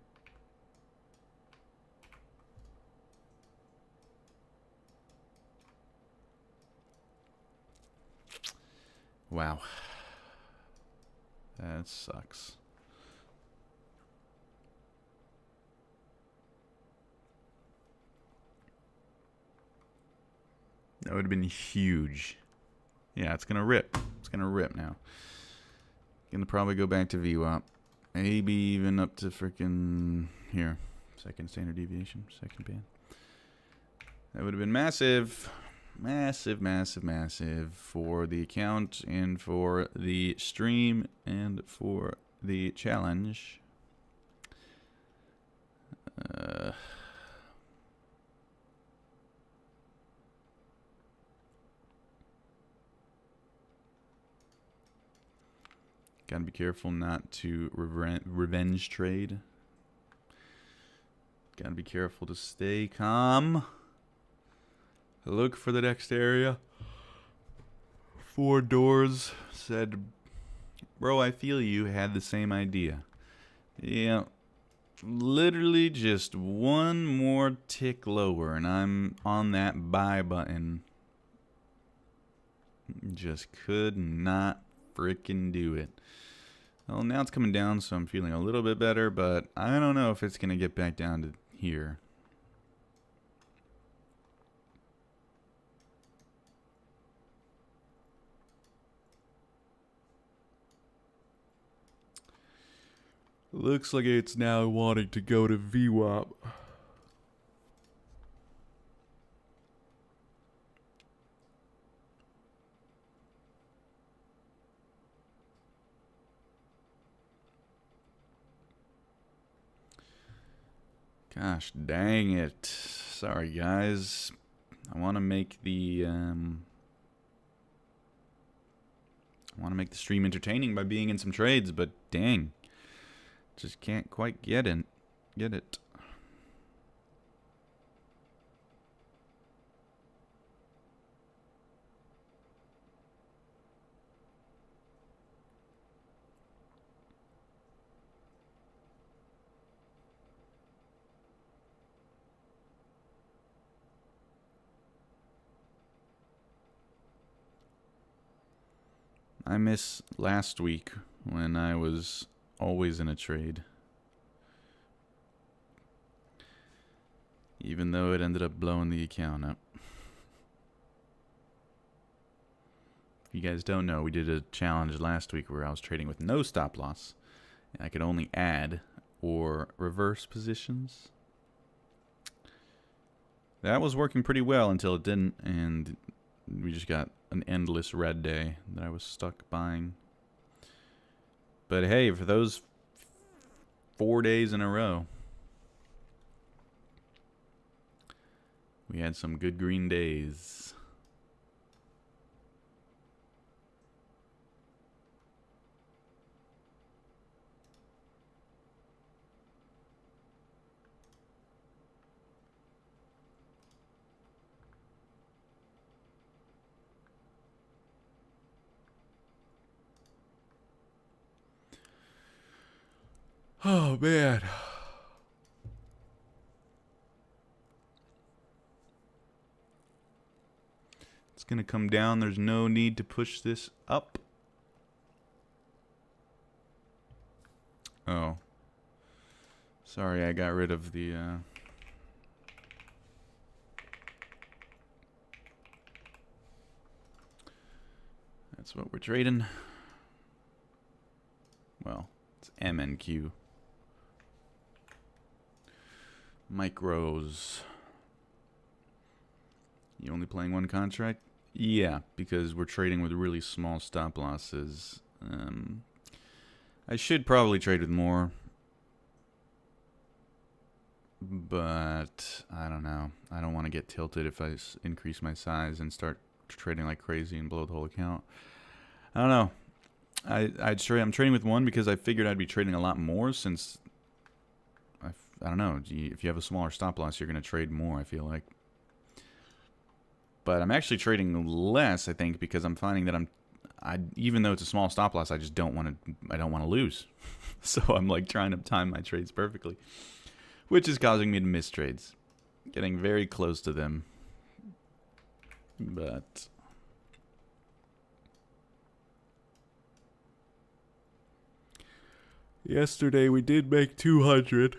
Wow. That sucks. That would have been huge. Yeah, it's going to rip. It's going to rip now. Going to probably go back to VWAP. Maybe even up to freaking here. Second standard deviation. Second band. That would have been massive. Massive, massive, massive for the account and for the stream and for the challenge. Gotta be careful not to revenge trade. Gotta be careful to stay calm. Look for the next area. 4 doors said, bro, I feel you had the same idea. Yeah, literally just one more tick lower and I'm on that buy button. Just could not freaking do it. Well, now it's coming down, so I'm feeling a little bit better, but I don't know if it's going to get back down to here. Looks like it's now wanting to go to VWAP. Gosh dang it. Sorry guys. I want to make the stream entertaining by being in some trades, but dang. Just can't quite get it. I miss last week when I was always in a trade. Even though it ended up blowing the account up. If you guys don't know, we did a challenge last week where I was trading with no stop loss. I could only add or reverse positions. That was working pretty well until it didn't, and we just got an endless red day that I was stuck buying. But hey, for those 4 days in a row, we had some good green days. Oh, man. It's going to come down. There's no need to push this up. Oh. Sorry, I got rid of the... That's what we're trading. Well, it's MNQ. Micros. You only playing one contract? Yeah, because we're trading with really small stop losses. I should probably trade with more. But I don't know. I don't want to get tilted if I increase my size and start trading like crazy and blow the whole account. I don't know. I'm trading with one because I figured I'd be trading a lot more since I don't know. If you have a smaller stop loss, you're going to trade more, I feel like. But I'm actually trading less, I think, because I'm finding that even though it's a small stop loss, I just don't want to lose. So I'm like trying to time my trades perfectly, which is causing me to miss trades. Getting very close to them. But yesterday we did make 200.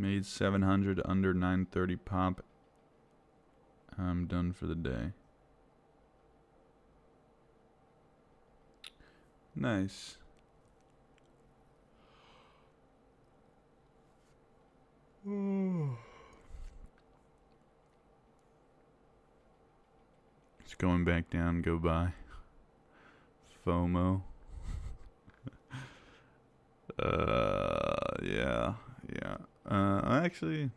Made 700 under 930 pop. I'm done for the day. Nice. It's going back down, go by. FOMO. Yeah. Actually,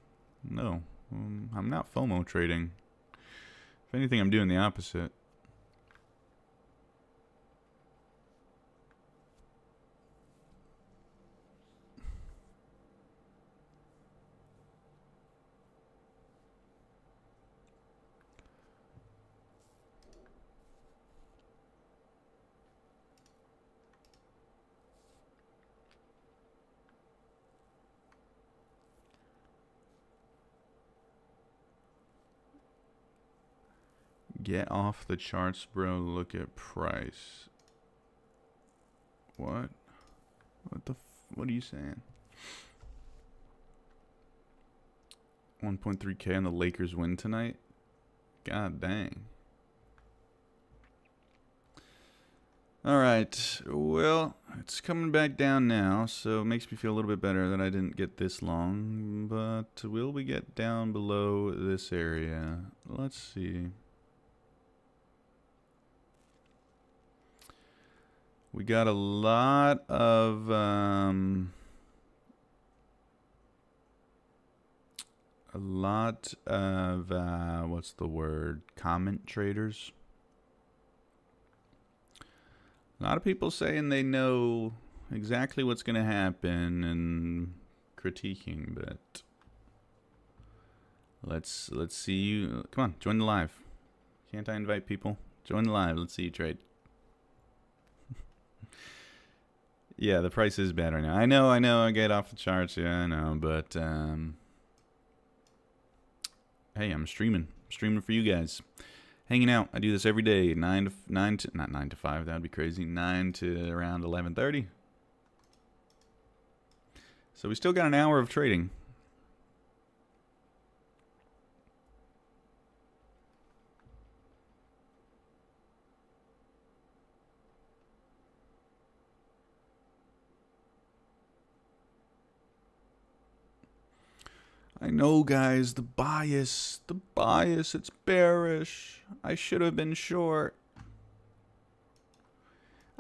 no. I'm not FOMO trading. If anything, I'm doing the opposite. Get off the charts, bro. Look at price. What? What are you saying? 1.3K and the Lakers win tonight? God dang. Alright, well, it's coming back down now, so it makes me feel a little bit better that I didn't get this long. But will we get down below this area? Let's see. We got a lot of what's the word? Comment traders. A lot of people saying they know exactly what's going to happen and critiquing, but let's see you. Come on, join the live. Can't I invite people? Join the live. Let's see you trade. Yeah, the price is bad right now. I know. I get off the charts. Yeah, I know. But hey, I'm streaming. For you guys. Hanging out. I do this every day. Not 9 to 5. That would be crazy. 9 to around 11:30. So we still got an hour of trading. I know, guys, the bias, it's bearish. I should have been short.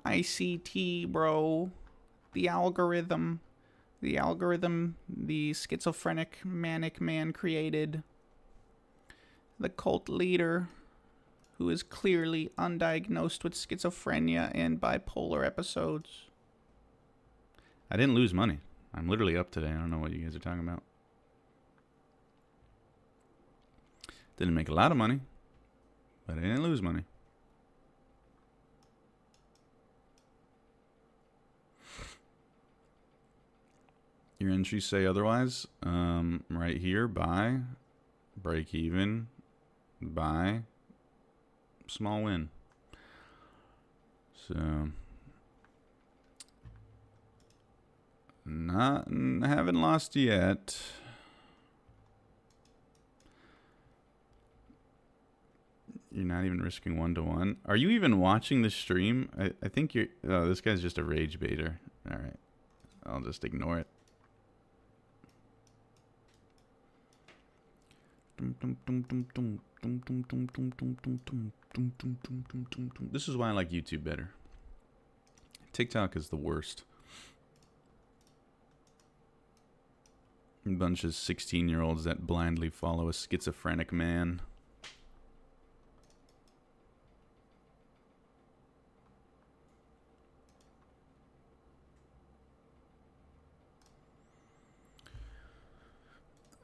ICT, bro. The algorithm, the schizophrenic, manic man created. The cult leader, who is clearly undiagnosed with schizophrenia and bipolar episodes. I didn't lose money. I'm literally up today. I don't know what you guys are talking about. Didn't make a lot of money, but I didn't lose money. Your entries say otherwise. Right here, buy, break even, buy, small win. So, haven't lost yet. You're not even risking 1-to-1. Are you even watching the stream? I think you're... Oh, this guy's just a rage baiter. All right. I'll just ignore it. This is why I like YouTube better. TikTok is the worst. A bunch of 16-year-olds that blindly follow a schizophrenic man.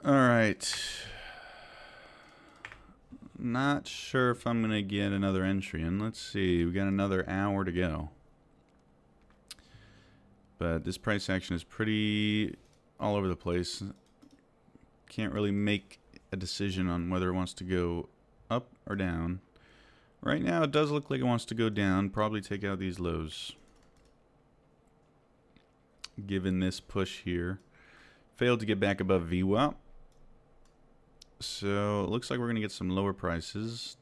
All right. Not sure if I'm going to get another entry in. Let's see. We got another hour to go. But this price action is pretty all over the place. Can't really make a decision on whether it wants to go up or down. Right now it does look like it wants to go down. Probably take out these lows. Given this push here. Failed to get back above VWAP. So it looks like we're going to get some lower prices.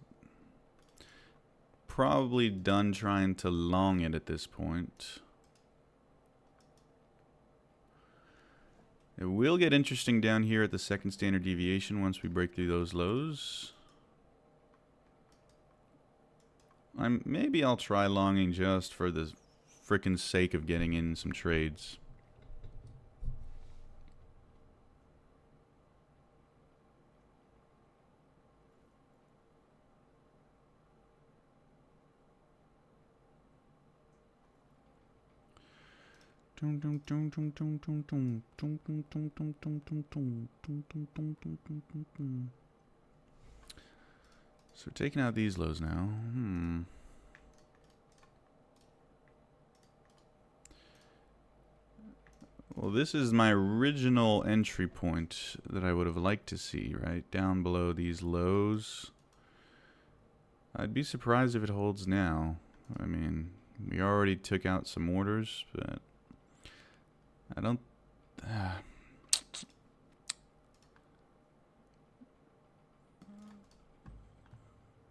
Probably done trying to long it at this point. It will get interesting down here at the second standard deviation once we break through those lows. Maybe I'll try longing just for the frickin' sake of getting in some trades. So we're taking out these lows now. Well, this is my original entry point that I would have liked to see, right? Down below these lows. I'd be surprised if it holds now. I mean, we already took out some orders, but I don't...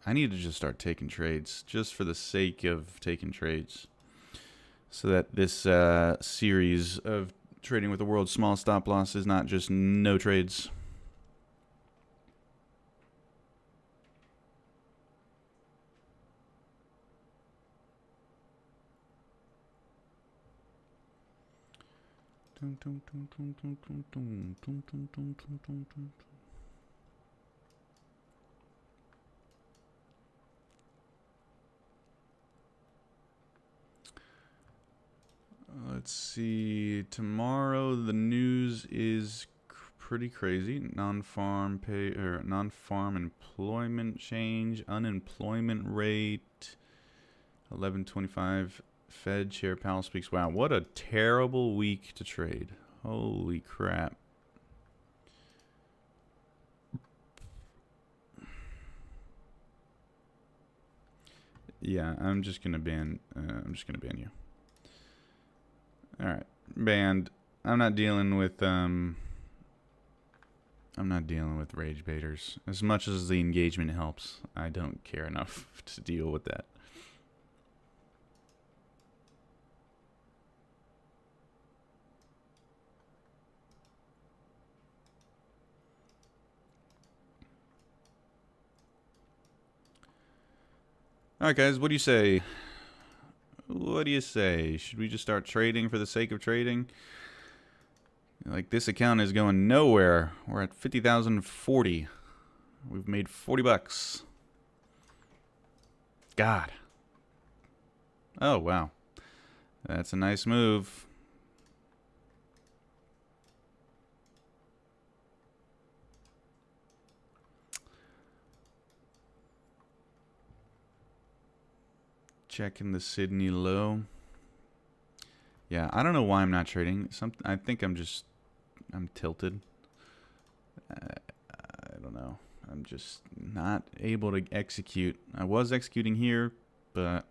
I need to just start taking trades, just for the sake of taking trades. So that this series of trading with the world's small stop loss is not just no trades. Let's see. Tomorrow the news is pretty crazy. Non-farm pay or non-farm employment change, unemployment rate, 11.25. Fed Chair Powell speaks. Wow, what a terrible week to trade. Holy crap. Yeah, I'm just gonna ban you. Alright. Banned. I'm not dealing with rage baiters. As much as the engagement helps, I don't care enough to deal with that. Alright guys, what do you say? What do you say? Should we just start trading for the sake of trading? Like, this account is going nowhere. We're at 50,040. We've made 40 bucks. God. Oh, wow. That's a nice move. Checking the Sydney low. Yeah, I don't know why I'm not trading. I think I'm tilted. I don't know. I'm just not able to execute. I was executing here, but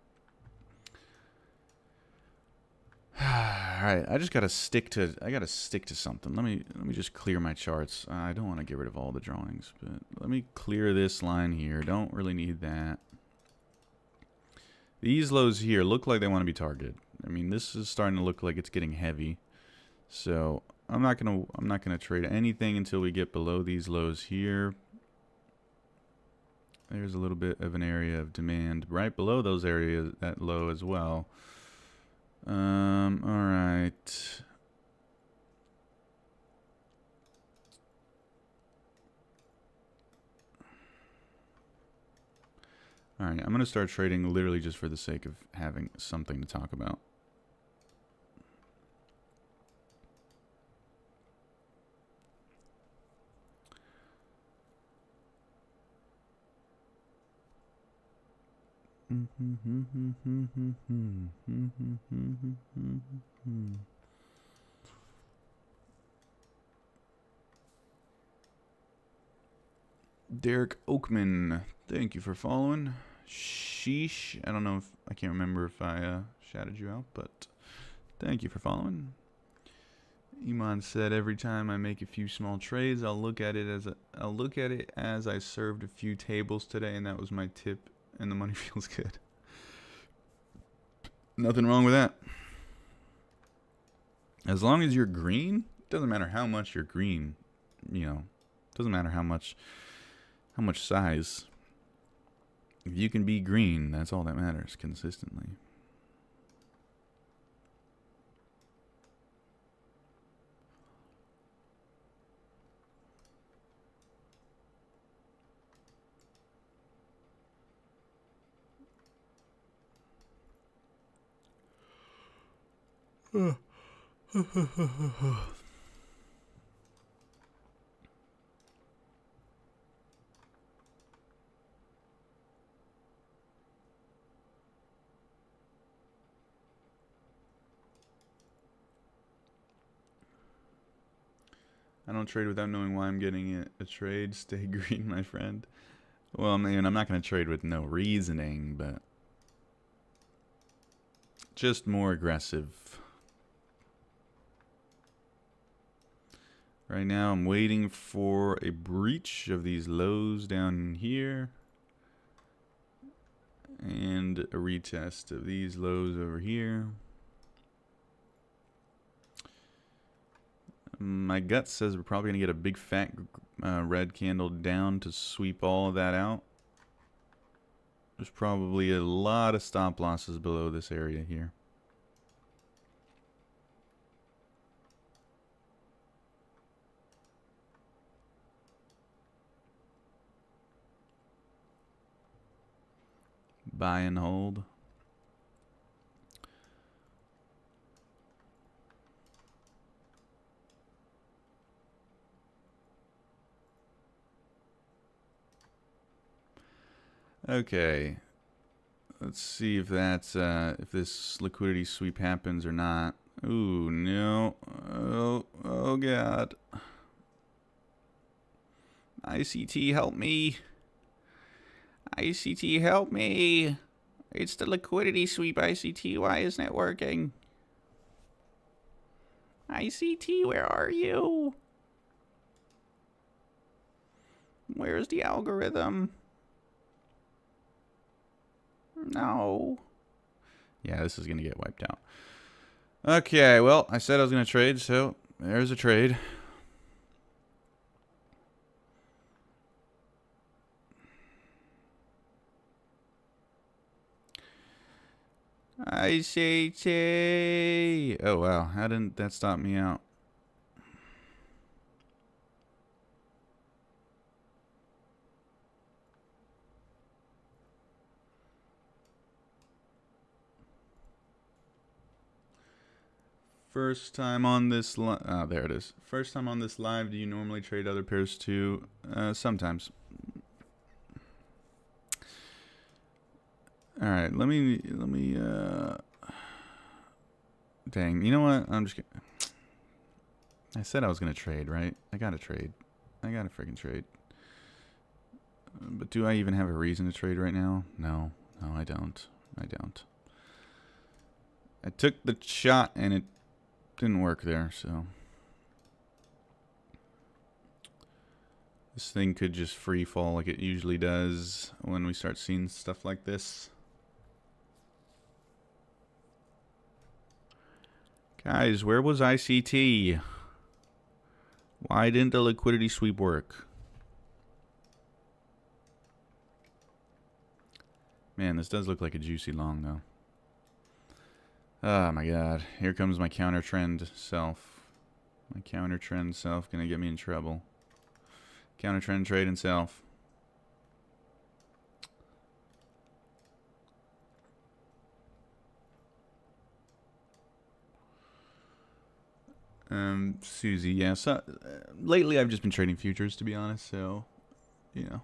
all right. I gotta stick to something. Let me just clear my charts. I don't want to get rid of all the drawings, but let me clear this line here. Don't really need that. These lows here look like they want to be targeted. I mean, this is starting to look like it's getting heavy. So I'm not gonna trade anything until we get below these lows here. There's a little bit of an area of demand right below those areas, that low as well. All right. All right, I'm going to start trading literally just for the sake of having something to talk about. Derek Oakman, thank you for following. Sheesh, I don't know if I can't remember if I shouted you out, but thank you for following. Iman said every time I make a few small trades, I'll look at it as I served a few tables today, and that was my tip, and the money feels good. Nothing wrong with that. As long as you're green, it doesn't matter how much you're green, you know. It doesn't matter how much size. If you can be green, that's all that matters consistently. I don't trade without knowing why I'm getting a trade. Stay green, my friend. Well, man, I'm not going to trade with no reasoning, but just more aggressive. Right now, I'm waiting for a breach of these lows down here and a retest of these lows over here. My gut says we're probably going to get a big fat red candle down to sweep all of that out. There's probably a lot of stop losses below this area here. Buy and hold. Okay, let's see if that's if this liquidity sweep happens or not. Ooh, no. Oh God. ICT, help me. ICT, help me. It's the liquidity sweep, ICT. Why isn't it working? ICT, where are you? Where's the algorithm? No. Yeah, this is going to get wiped out. Okay, well, I said I was going to trade, so there's a trade. ICT. Oh, wow. How didn't that stop me out? First time on this live. Oh, there it is. First time on this live. Do you normally trade other pairs too? Sometimes. All right. Let me. Dang. You know what? I'm just gonna. I said I was gonna trade, right? I gotta trade. I gotta freaking trade. But do I even have a reason to trade right now? No. No, I don't. I don't. I took the shot and it didn't work there, so. This thing could just free fall like it usually does when we start seeing stuff like this. Guys, where was ICT? Why didn't the liquidity sweep work? Man, this does look like a juicy long, though. Oh my god. Here comes my counter trend self. My counter trend self gonna get me in trouble. Counter trend trade and self. Susie, yeah. So lately I've just been trading futures, to be honest. So, you know,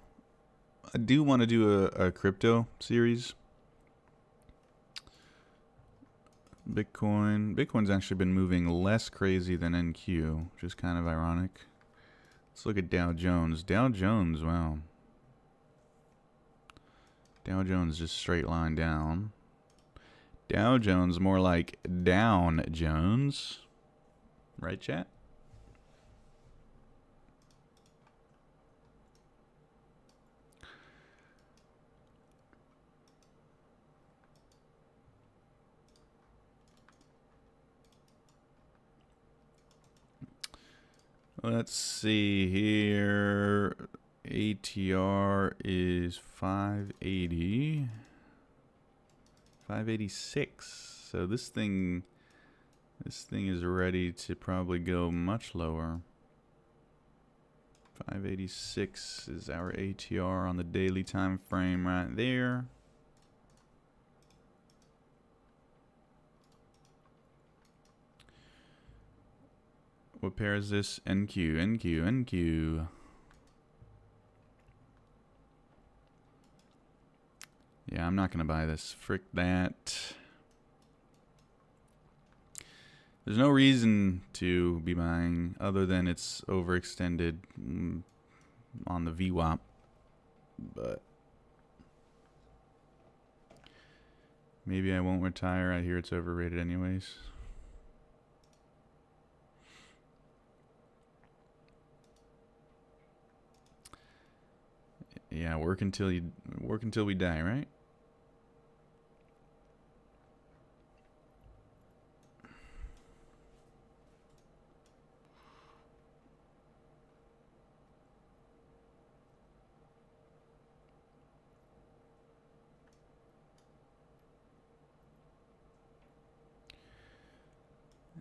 I do want to do a crypto series. Bitcoin's actually been moving less crazy than NQ, which is kind of ironic. Let's look at Dow Jones. Dow Jones, wow. Dow Jones just straight line down. Dow Jones more like Down Jones. Right, chat? Let's see here. ATR is 580. 586. So this thing is ready to probably go much lower. 586 is our ATR on the daily time frame right there. What pair is this? NQ, NQ, NQ. Yeah, I'm not gonna buy this. Frick that. There's no reason to be buying other than it's overextended on the VWAP. But maybe I won't retire. I hear it's overrated anyways. Yeah, work until we die, right?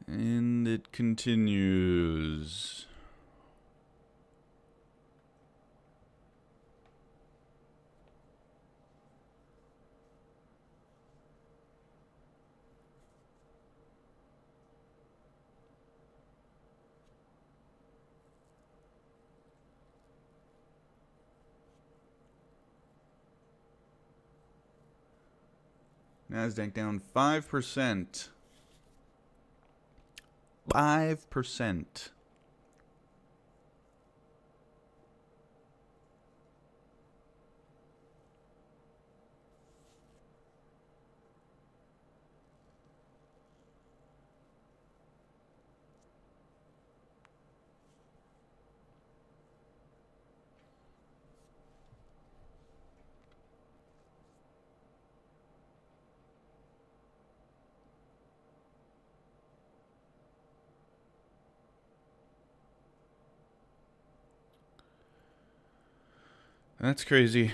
And it continues. Nasdaq down 5%. 5%. That's crazy.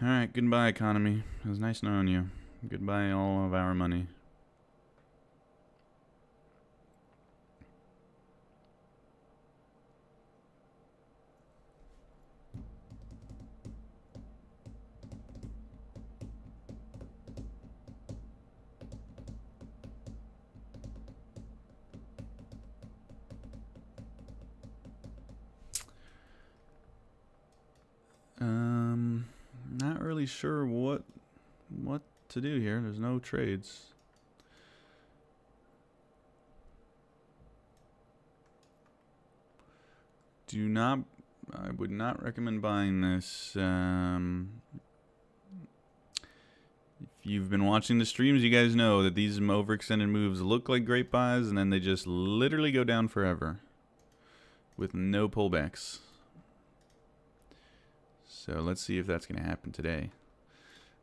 Alright, goodbye, economy. It was nice knowing you. Goodbye, all of our money. really sure what to do here. There's no trades. I would not recommend buying this. If you've been watching the streams, you guys know that these overextended moves look like great buys, and then they just literally go down forever with no pullbacks. So let's see if that's going to happen today.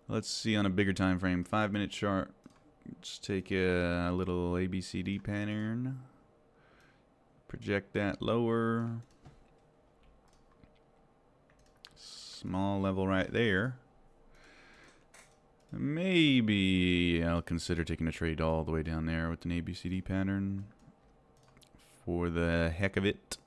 Let's see on a bigger time frame, 5-minute chart. Let's take a little ABCD pattern. Project that lower. Small level right there. Maybe I'll consider taking a trade all the way down there with an ABCD pattern for the heck of it.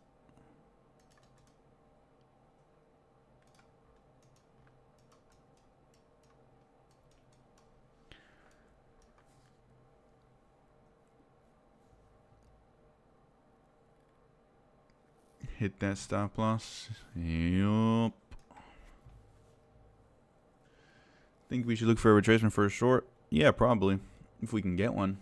Hit that stop loss. Yup. Think we should look for a retracement for a short? Yeah, probably. If we can get one.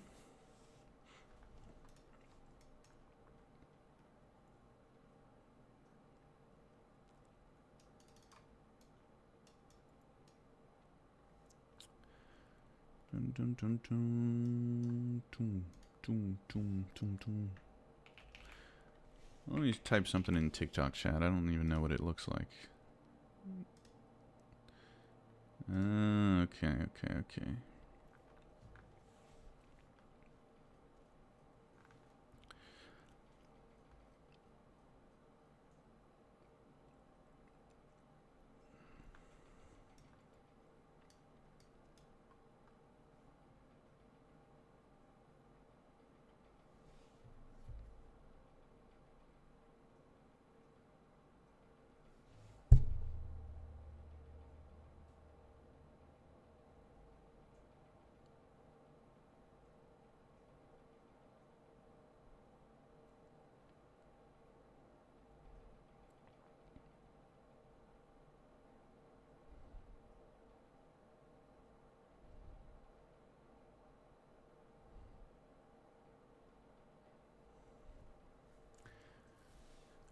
Dun, dun, dun, dun, dun, dun, dun, dun, dun. Let me type something in TikTok chat. I don't even know what it looks like. Okay.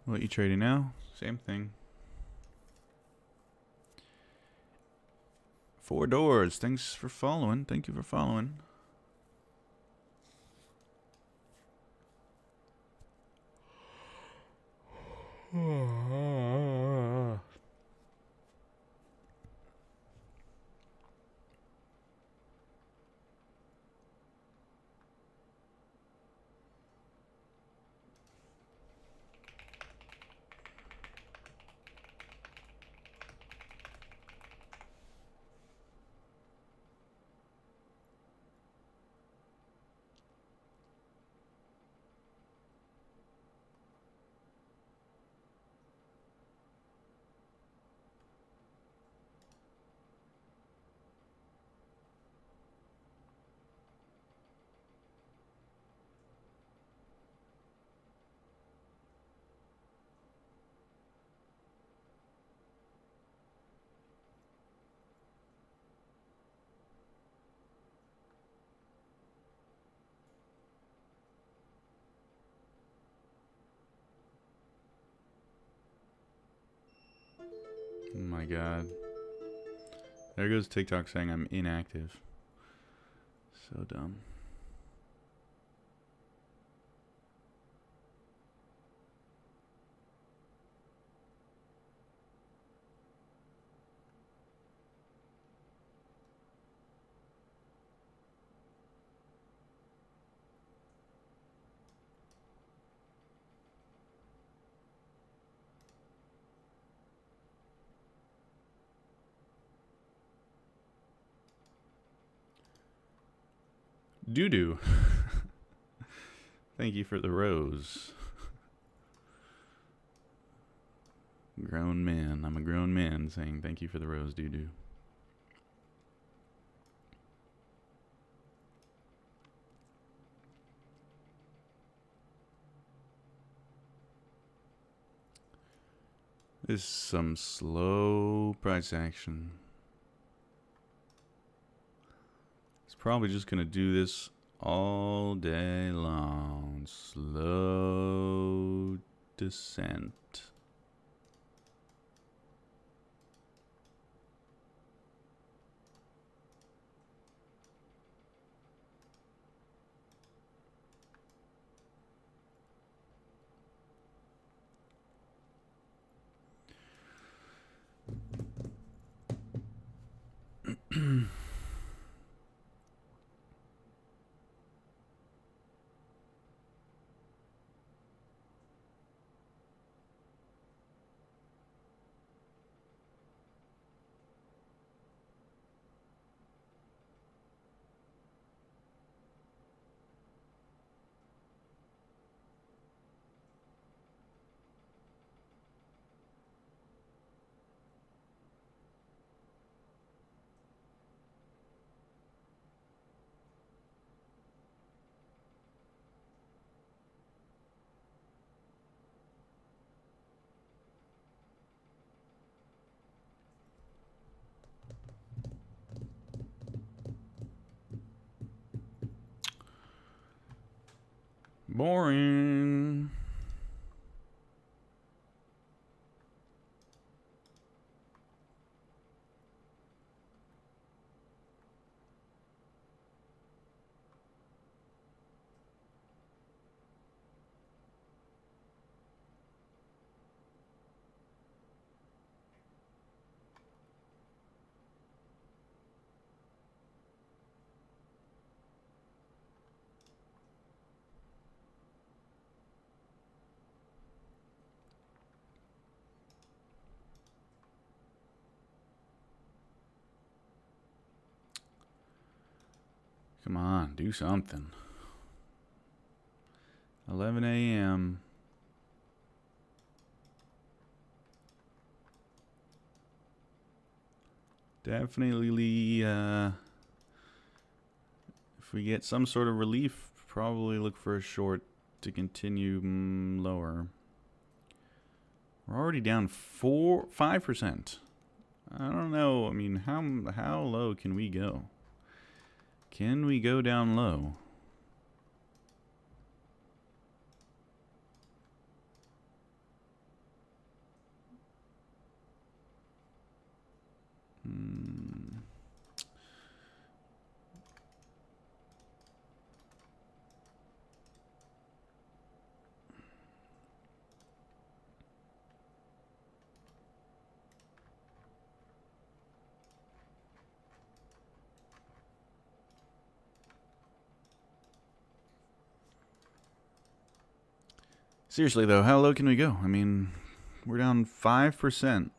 What you trading now? Same thing. 4 doors. Thanks for following. Thank you for following. Oh my god. There goes TikTok saying I'm inactive. So dumb. Doo-doo. Thank you for the rose. Grown man. I'm a grown man saying thank you for the rose, doo-doo. This is some slow price action. probably just going to do this all day long. Slow descent. Boring. Come on, do something. 11 a.m. Definitely, if we get some sort of relief, probably look for a short to continue lower. We're already down 5%. I don't know. I mean, how low can we go? Can we go down low? Seriously though, how low can we go? I mean, we're down 5%.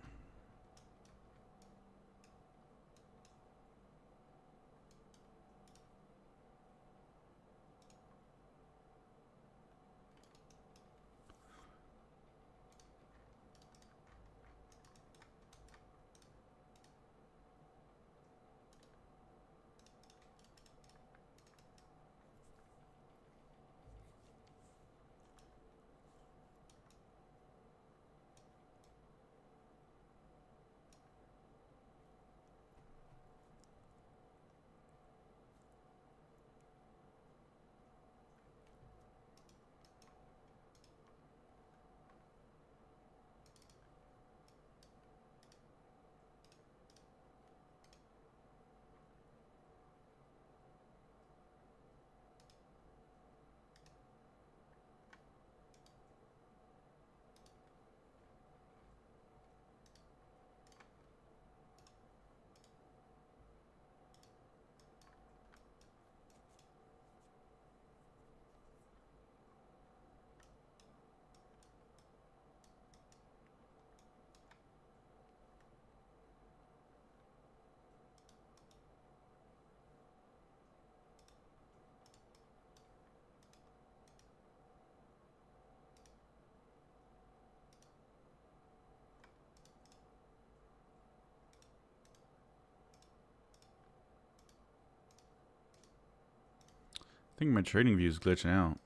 I think my trading view is glitching out.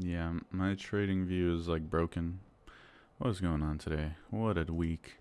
Yeah, my trading view is like broken. What's going on today? What a week.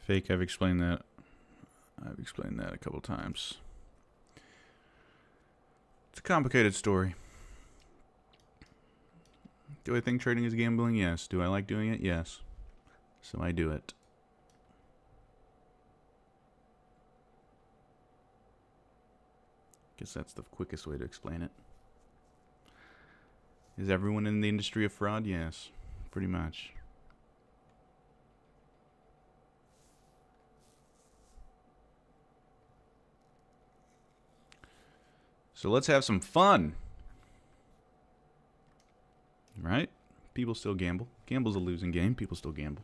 Fake, I've explained that. I've explained that a couple times. It's a complicated story. Do I think trading is gambling? Yes. Do I like doing it? Yes. So I do it. Guess that's the quickest way to explain it. Is everyone in the industry a fraud? Yes. Pretty much. So let's have some fun. Right? People still gamble. Gamble's a losing game. People still gamble.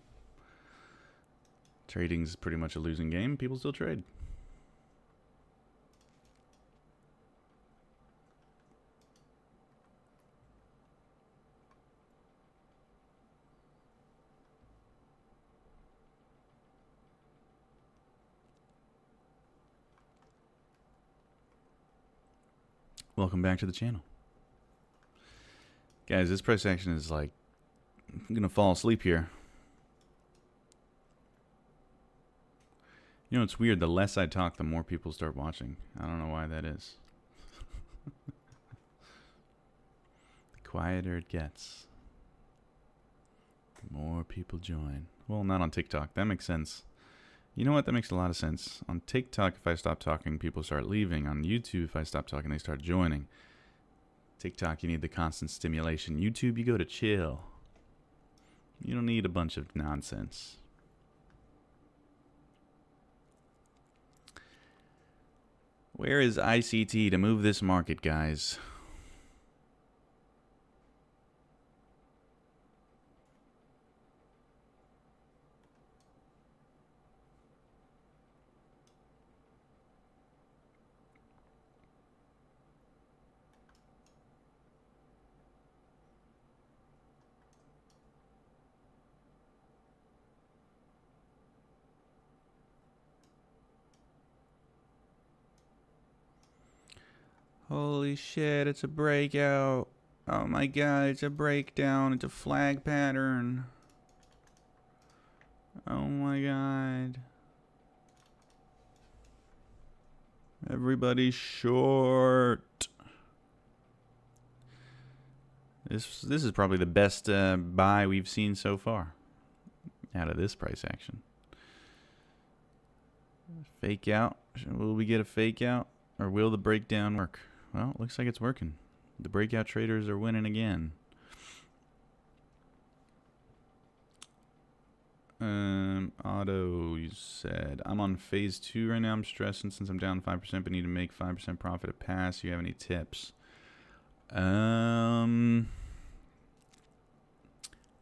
Trading's pretty much a losing game. People still trade. Welcome back to the channel. Guys, this price action is like, I'm going to fall asleep here. You know, it's weird. The less I talk, the more people start watching. I don't know why that is. The quieter it gets, the more people join. Well, not on TikTok. That makes sense. You know what? That makes a lot of sense. On TikTok, if I stop talking, people start leaving. On YouTube, if I stop talking, they start joining. TikTok, you need the constant stimulation. YouTube, you go to chill. You don't need a bunch of nonsense. Where is ICT to move this market, guys? Holy shit, it's a breakout. Oh my god, it's a breakdown. It's a flag pattern. Oh my god. Everybody's short. This is probably the best buy we've seen so far out of this price action. Fake out. Will we get a fake out? Or will the breakdown work? Well, it looks like it's working. The breakout traders are winning again. Auto, you said. I'm on phase 2 right now. I'm stressing since I'm down 5%, but need to make 5% profit a pass. Do you have any tips?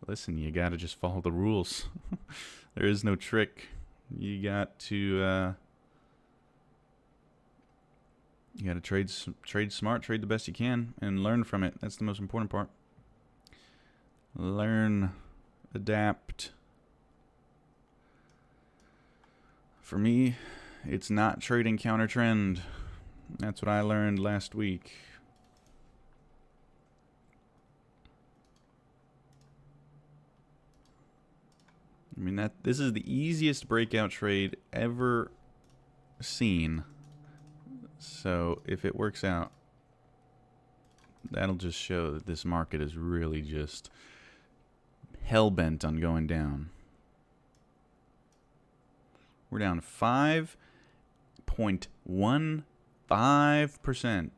Listen, you gotta just follow the rules. There is no trick. You got to trade smart, trade the best you can, and learn from it. That's the most important part. Learn, adapt. For me, it's not trading counter trend. That's what I learned last week. I mean, this is the easiest breakout trade ever seen. So if it works out, that'll just show that this market is really just hell-bent on going down. We're down 5.1 5%.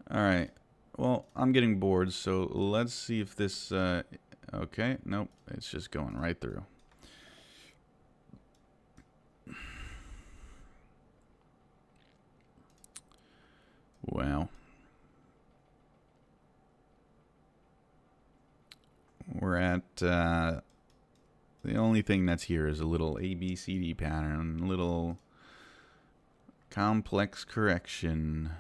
All right. Well, I'm getting bored, so let's see if this... okay, nope, it's just going right through. Wow. We're at... the only thing that's here is a little ABCD pattern, a little complex correction.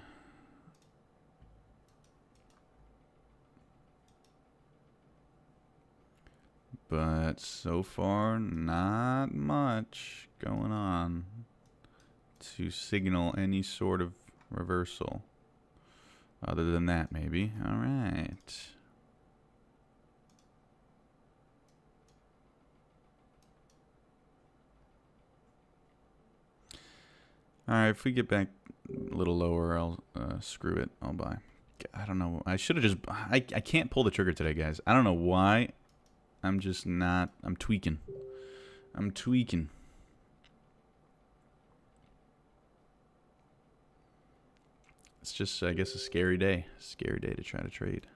But so far, not much going on to signal any sort of reversal. Other than that, maybe. All right. All right, if we get back a little lower, I'll screw it. I'll buy. I don't know. I should have just... I can't pull the trigger today, guys. I don't know why. I'm just not... I'm tweaking. I'm tweaking. It's just, I guess, a scary day. Scary day to try to trade.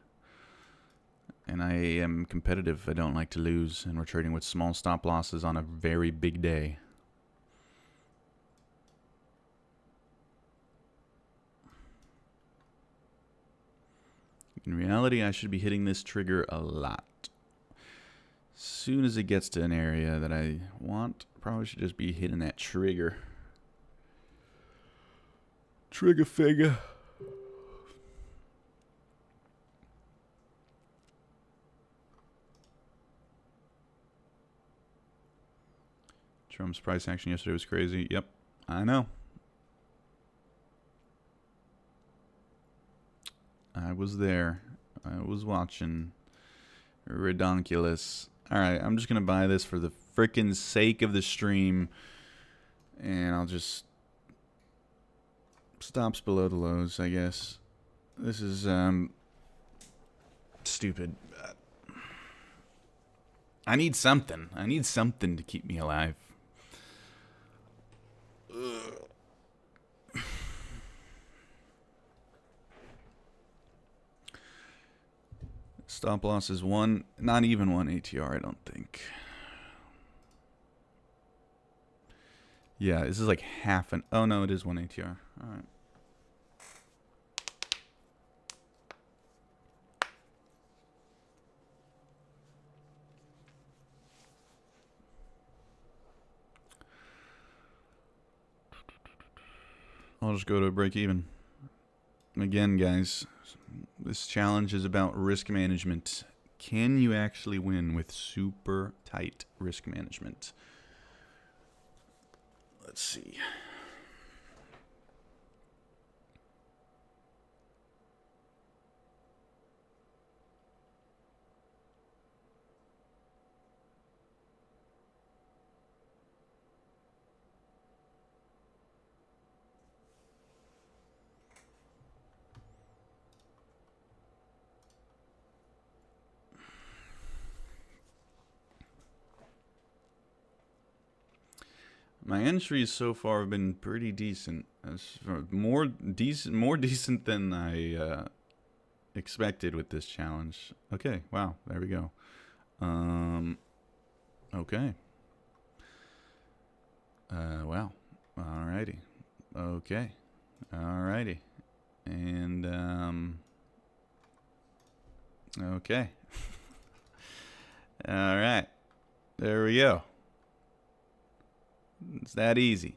And I am competitive. I don't like to lose. And we're trading with small stop losses on a very big day. In reality, I should be hitting this trigger a lot. As soon as it gets to an area that I want, probably should just be hitting that trigger. Trigger figure. Trump's price action yesterday was crazy. Yep, I know. I was there. I was watching. Redonkulous. Alright, I'm just going to buy this for the frickin' sake of the stream. And I'll just... Stops below the lows, I guess. This is, stupid. I need something. I need something to keep me alive. Ugh. Stop loss is one, not even one ATR, I don't think. Yeah, this is like half an... Oh, no, it is one ATR. All right. I'll just go to a break even. Again, guys, this challenge is about risk management. Can you actually win with super tight risk management? Let's see. My entries so far have been pretty decent. More decent than I expected with this challenge. Okay, wow, there we go. Okay. Wow. Alrighty. Okay. Alrighty. And okay. All right. There we go. It's that easy.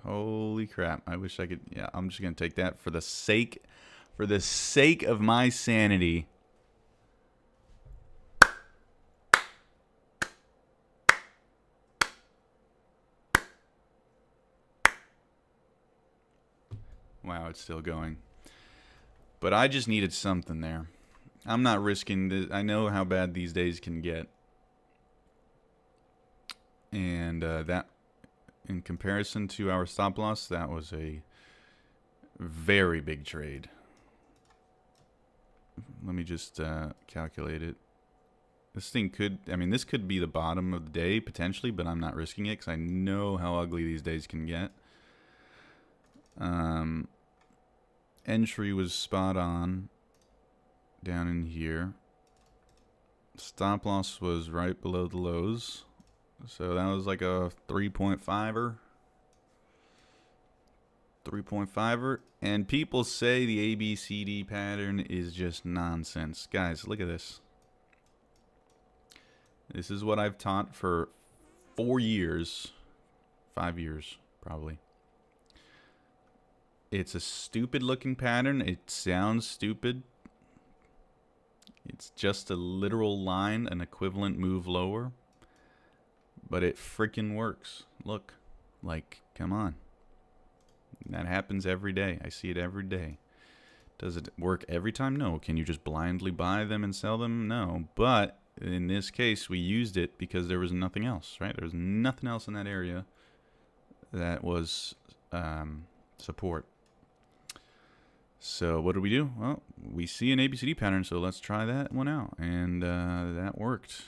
Holy crap. I wish I could. Yeah, I'm just going to take that for the sake of my sanity. Wow, it's still going. But I just needed something there. I'm not risking this. I know how bad these days can get. And that, in comparison to our stop loss, that was a very big trade. Let me just calculate it. This thing could, I mean, this could be the bottom of the day potentially, but I'm not risking it because I know how ugly these days can get. Entry was spot on down in here. Stop loss was right below the lows. So that was like a 3.5er. 3.5er. And people say the ABCD pattern is just nonsense. Guys, look at this. This is what I've taught for 4 years. 5 years, probably. It's a stupid looking pattern. It sounds stupid. It's just a literal line, an equivalent move lower. But it freaking works. Look. Like, come on. That happens every day. I see it every day. Does it work every time? No. Can you just blindly buy them and sell them? No. But in this case, we used it because there was nothing else, right? There was nothing else in that area that was support. So what did we do? Well, we see an ABCD pattern, so let's try that one out. And that worked.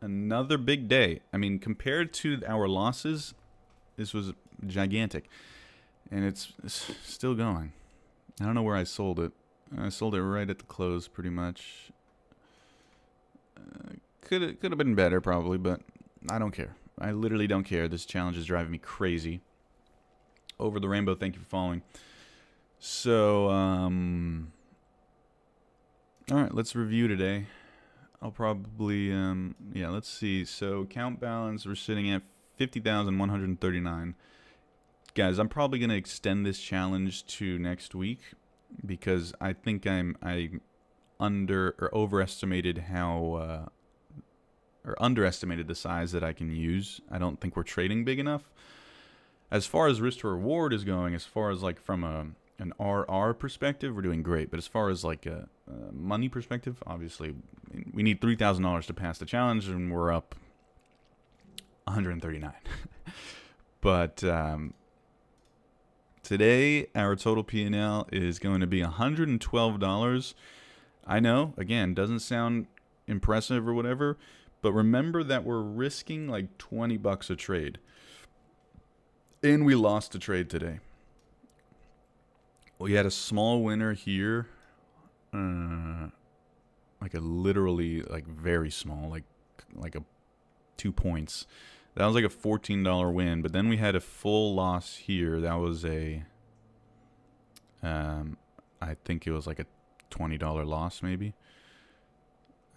Another big day. I mean, compared to our losses, this was gigantic. And it's still going. I don't know where I sold it. I sold it right at the close, pretty much. Could have been better, probably, but I don't care. I literally don't care. This challenge is driving me crazy. Over the rainbow, thank you for following. So, all right, let's review today. I'll probably, yeah, let's see. So, account balance, we're sitting at 50,139. Guys, I'm probably going to extend this challenge to next week because I think I under or overestimated how or underestimated the size that I can use. I don't think we're trading big enough. As far as risk to reward is going, as far as like from an RR perspective, we're doing great. But as far as like a money perspective, obviously we need $3,000 to pass the challenge, and we're up 139. But today our total P&L is going to be $112. I know, again, doesn't sound impressive or whatever, but remember that we're risking like 20 bucks a trade. And we lost a trade today. We had a small winner here. Like a literally, like very small, like a 2 points. That was like a $14 win. But then we had a full loss here. That was a, I think it was like a $20 loss maybe.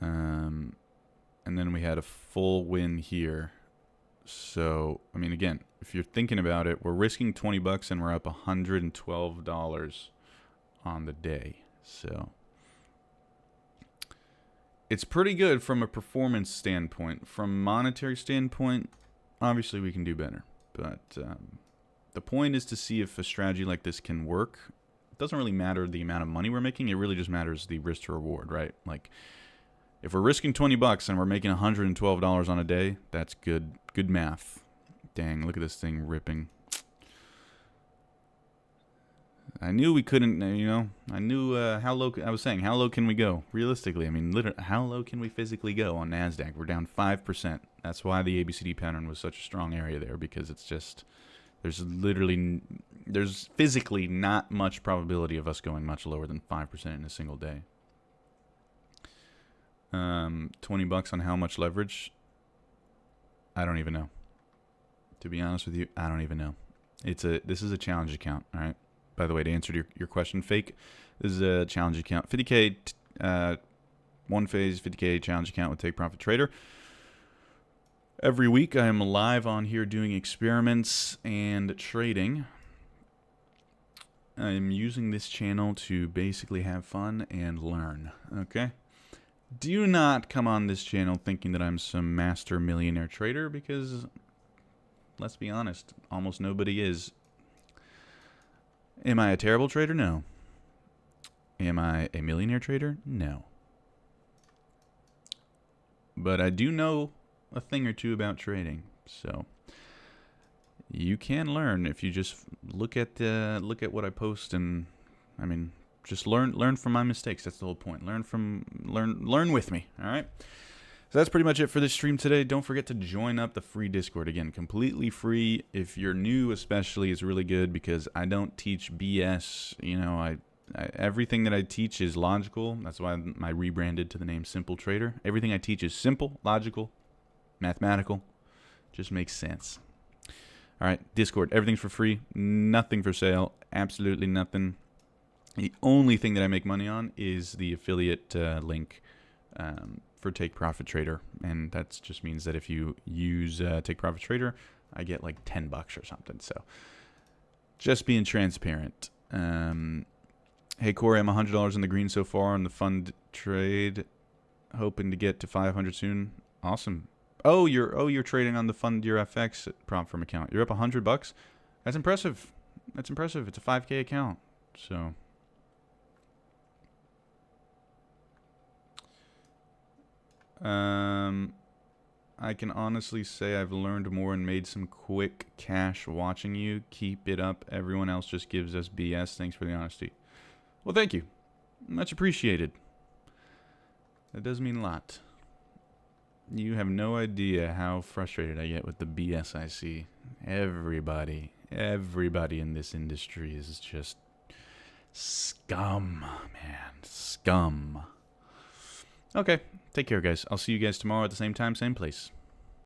And then we had a full win here. So, I mean, again, if you're thinking about it, we're risking 20 bucks and we're up $112 on the day. So, it's pretty good from a performance standpoint. From a monetary standpoint, obviously we can do better. But the point is to see if a strategy like this can work. It doesn't really matter the amount of money we're making. It really just matters the risk to reward, right? Like, if we're risking 20 bucks and we're making $112 on a day, that's good math. Dang, look at this thing ripping. I knew we couldn't, you know, I knew how low, I was saying, how low can we go? Realistically, I mean, literally, how low can we physically go on NASDAQ? We're down 5%. That's why the ABCD pattern was such a strong area there, because it's just, there's physically not much probability of us going much lower than 5% in a single day. 20 bucks on how much leverage? I don't even know. To be honest with you, I don't even know. This is a challenge account, all right? By the way, to answer your question, fake, this is a challenge account. 50K, one phase, 50K challenge account with Take Profit Trader. Every week I am live on here doing experiments and trading. I'm using this channel to basically have fun and learn, okay? Do not come on this channel thinking that I'm some master millionaire trader, because let's be honest, almost nobody is. Am I a terrible trader? No. Am I a millionaire trader? No. But I do know a thing or two about trading, so you can learn if you just look at what I post and I mean, just learn from my mistakes. That's the whole point. Learn with me. All right. So that's pretty much it for this stream today. Don't forget to join up the free Discord. Again, completely free. If you're new especially, it's really good because I don't teach BS. You know, everything that I teach is logical. That's why I rebranded to the name Simple Trader. Everything I teach is simple, logical, mathematical. Just makes sense. All right, Discord. Everything's for free. Nothing for sale. Absolutely nothing. The only thing that I make money on is the affiliate link for Take Profit Trader, and that just means that if you use Take Profit Trader, I get like $10 or something. So just being transparent. Hey Corey, I'm $100 in the green so far on the fund trade, hoping to get to 500 soon. Awesome. Oh, you're trading on the Fund Your FX prompt firm account. You're up $100. That's impressive. That's impressive. It's a 5K account. So. I can honestly say I've learned more and made some quick cash watching you. Keep it up. Everyone else just gives us BS. Thanks for the honesty. Well, thank you. Much appreciated. That does mean a lot. You have no idea how frustrated I get with the BS I see. Everybody in this industry is just scum, man. Scum. Okay, take care, guys. I'll see you guys tomorrow at the same time, same place.